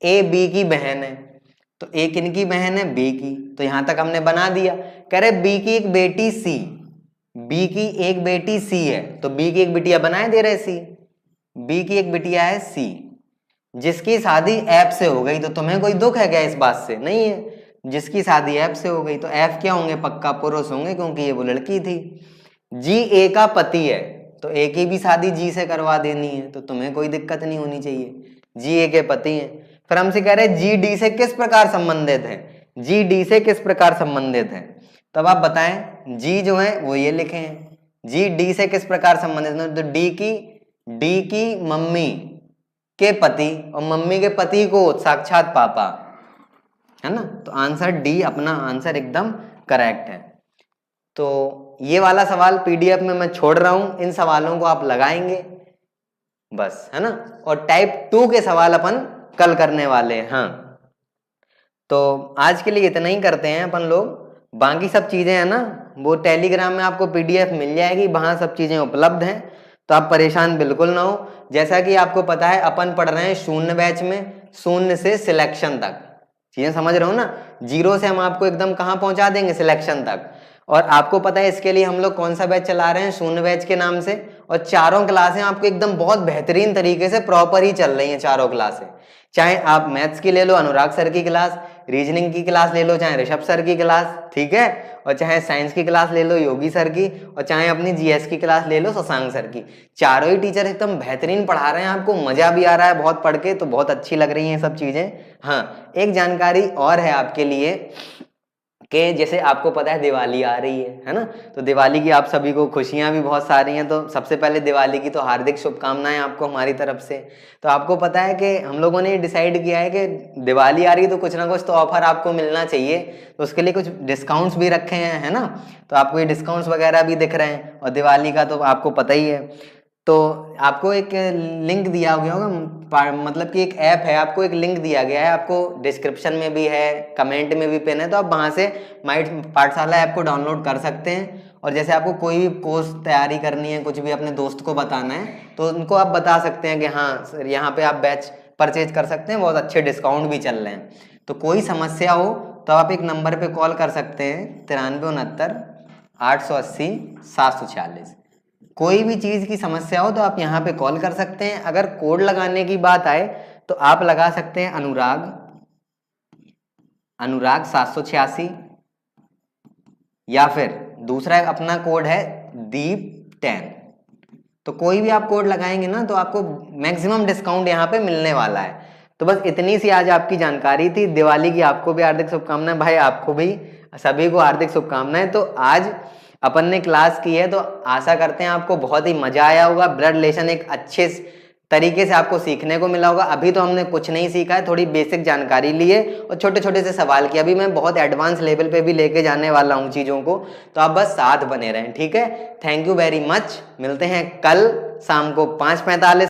ए बी की बहन है, तो ए किनकी बहन है, बी की, तो यहां तक हमने बना दिया। कह रहे बी की एक बेटी सी, बी की एक बेटी सी है, तो बी की एक बिटिया बनाए दे रहे सी, बी की एक बिटिया है सी जिसकी शादी एफ से हो गई, तो तुम्हें कोई दुख है क्या इस बात से, नहीं है, जिसकी शादी एफ से हो गई, तो एफ क्या होंगे, पक्का पुरुष होंगे क्योंकि ये वो लड़की थी। जी ए का पति है, तो ए की भी शादी जी से करवा देनी है, तो तुम्हें कोई दिक्कत नहीं होनी चाहिए, जी ए के पति हैं। फिर हमसे कह रहे हैं जी डी से किस प्रकार संबंधित है, जी डी से किस प्रकार संबंधित है, तब आप बताएं, जी जो है वो ये लिखे हैं, जी डी से किस प्रकार संबंधित है, तो डी की मम्मी के पति, और मम्मी के पति को साक्षात पापा, है ना, तो आंसर डी अपना आंसर एकदम करेक्ट है। तो ये वाला सवाल पीडीएफ में मैं छोड़ रहा हूं, इन सवालों को आप लगाएंगे बस, है ना, और टाइप 2 के सवाल अपन कल करने वाले हैं। हाँ, तो आज के लिए इतना ही करते हैं अपन लोग, बाकी सब चीजें है ना वो टेलीग्राम में आपको पीडीएफ मिल जाएगी, वहां सब चीजें उपलब्ध हैं, तो आप परेशान बिल्कुल ना हो। जैसा कि आपको पता है अपन पढ़ रहे हैं शून्य बैच में, शून्य से सिलेक्शन तक, चीजें समझ रहे हो ना, 0 से हम आपको एकदम कहाँ पहुंचा देंगे, सिलेक्शन तक। और आपको पता है इसके लिए हम लोग कौन सा बैच चला रहे हैं, शून्य बैच के नाम से, और चारों क्लासें आपको एकदम बहुत बेहतरीन तरीके से प्रॉपर ही चल रही हैं चारों क्लासें। चाहे आप मैथ्स की ले लो अनुराग सर की क्लास, रीजनिंग की क्लास ले लो चाहे ऋषभ सर की क्लास, ठीक है, और चाहे साइंस की क्लास ले लो योगी सर की, और चाहे अपनी जीएस की क्लास ले लो शशांक सर की, चारों ही टीचर एकदम बेहतरीन पढ़ा रहे हैं, आपको मजा भी आ रहा है बहुत पढ़ के, तो बहुत अच्छी लग रही हैं सब चीजें। हाँ, एक जानकारी और है आपके लिए कि जैसे आपको पता है दिवाली आ रही है ना, तो दिवाली की आप सभी को खुशियां भी बहुत सारी हैं, तो सबसे पहले दिवाली की तो हार्दिक शुभकामनाएं आपको हमारी तरफ से। तो आपको पता है कि हम लोगों ने डिसाइड किया है कि दिवाली आ रही है तो कुछ ना कुछ तो ऑफर आपको मिलना चाहिए, तो उसके लिए कुछ डिस्काउंट्स भी रखे हैं, है ना, तो आपको ये डिस्काउंट्स वगैरह भी दिख रहे हैं, और दिवाली का तो आपको पता ही है। तो आपको एक लिंक दिया गया होगा, मतलब कि एक ऐप है, आपको एक लिंक दिया गया है, आपको डिस्क्रिप्शन में भी है, कमेंट में भी पिन है, तो आप वहां से माई पाठशाला ऐप को डाउनलोड कर सकते हैं। और जैसे आपको कोई भी कोर्स तैयारी करनी है, कुछ भी अपने दोस्त को बताना है, तो उनको आप बता सकते हैं कि हाँ सर यहाँ पे आप बैच परचेज कर सकते हैं, बहुत अच्छे डिस्काउंट भी चल रहे हैं। तो कोई समस्या हो तो आप एक नंबर पे कॉल कर सकते हैं 9369 880 746। कोई भी चीज की समस्या हो तो आप यहाँ पे कॉल कर सकते हैं। अगर कोड लगाने की बात आए तो आप लगा सकते हैं अनुराग 786, या फिर दूसरा अपना कोड है दीप 10। तो कोई भी आप कोड लगाएंगे ना तो आपको मैक्सिमम डिस्काउंट यहाँ पे मिलने वाला है। तो बस इतनी सी आज आपकी जानकारी थी। दिवाली की आपको भी हार्दिक शुभकामनाएं भाई, आपको भी सभी को हार्दिक शुभकामनाएं। तो आज अपन ने क्लास की है तो आशा करते हैं आपको बहुत ही मजा आया होगा। ब्लड रिलेशन एक अच्छे तरीके से आपको सीखने को मिला होगा। अभी तो हमने कुछ नहीं सीखा है, थोड़ी बेसिक जानकारी ली है और छोटे छोटे से सवाल किए। अभी मैं बहुत एडवांस लेवल पे भी लेके जाने वाला हूँ चीज़ों को, तो आप बस साथ बने रहें, ठीक है। Thank you very much. मिलते हैं कल शाम को 5:45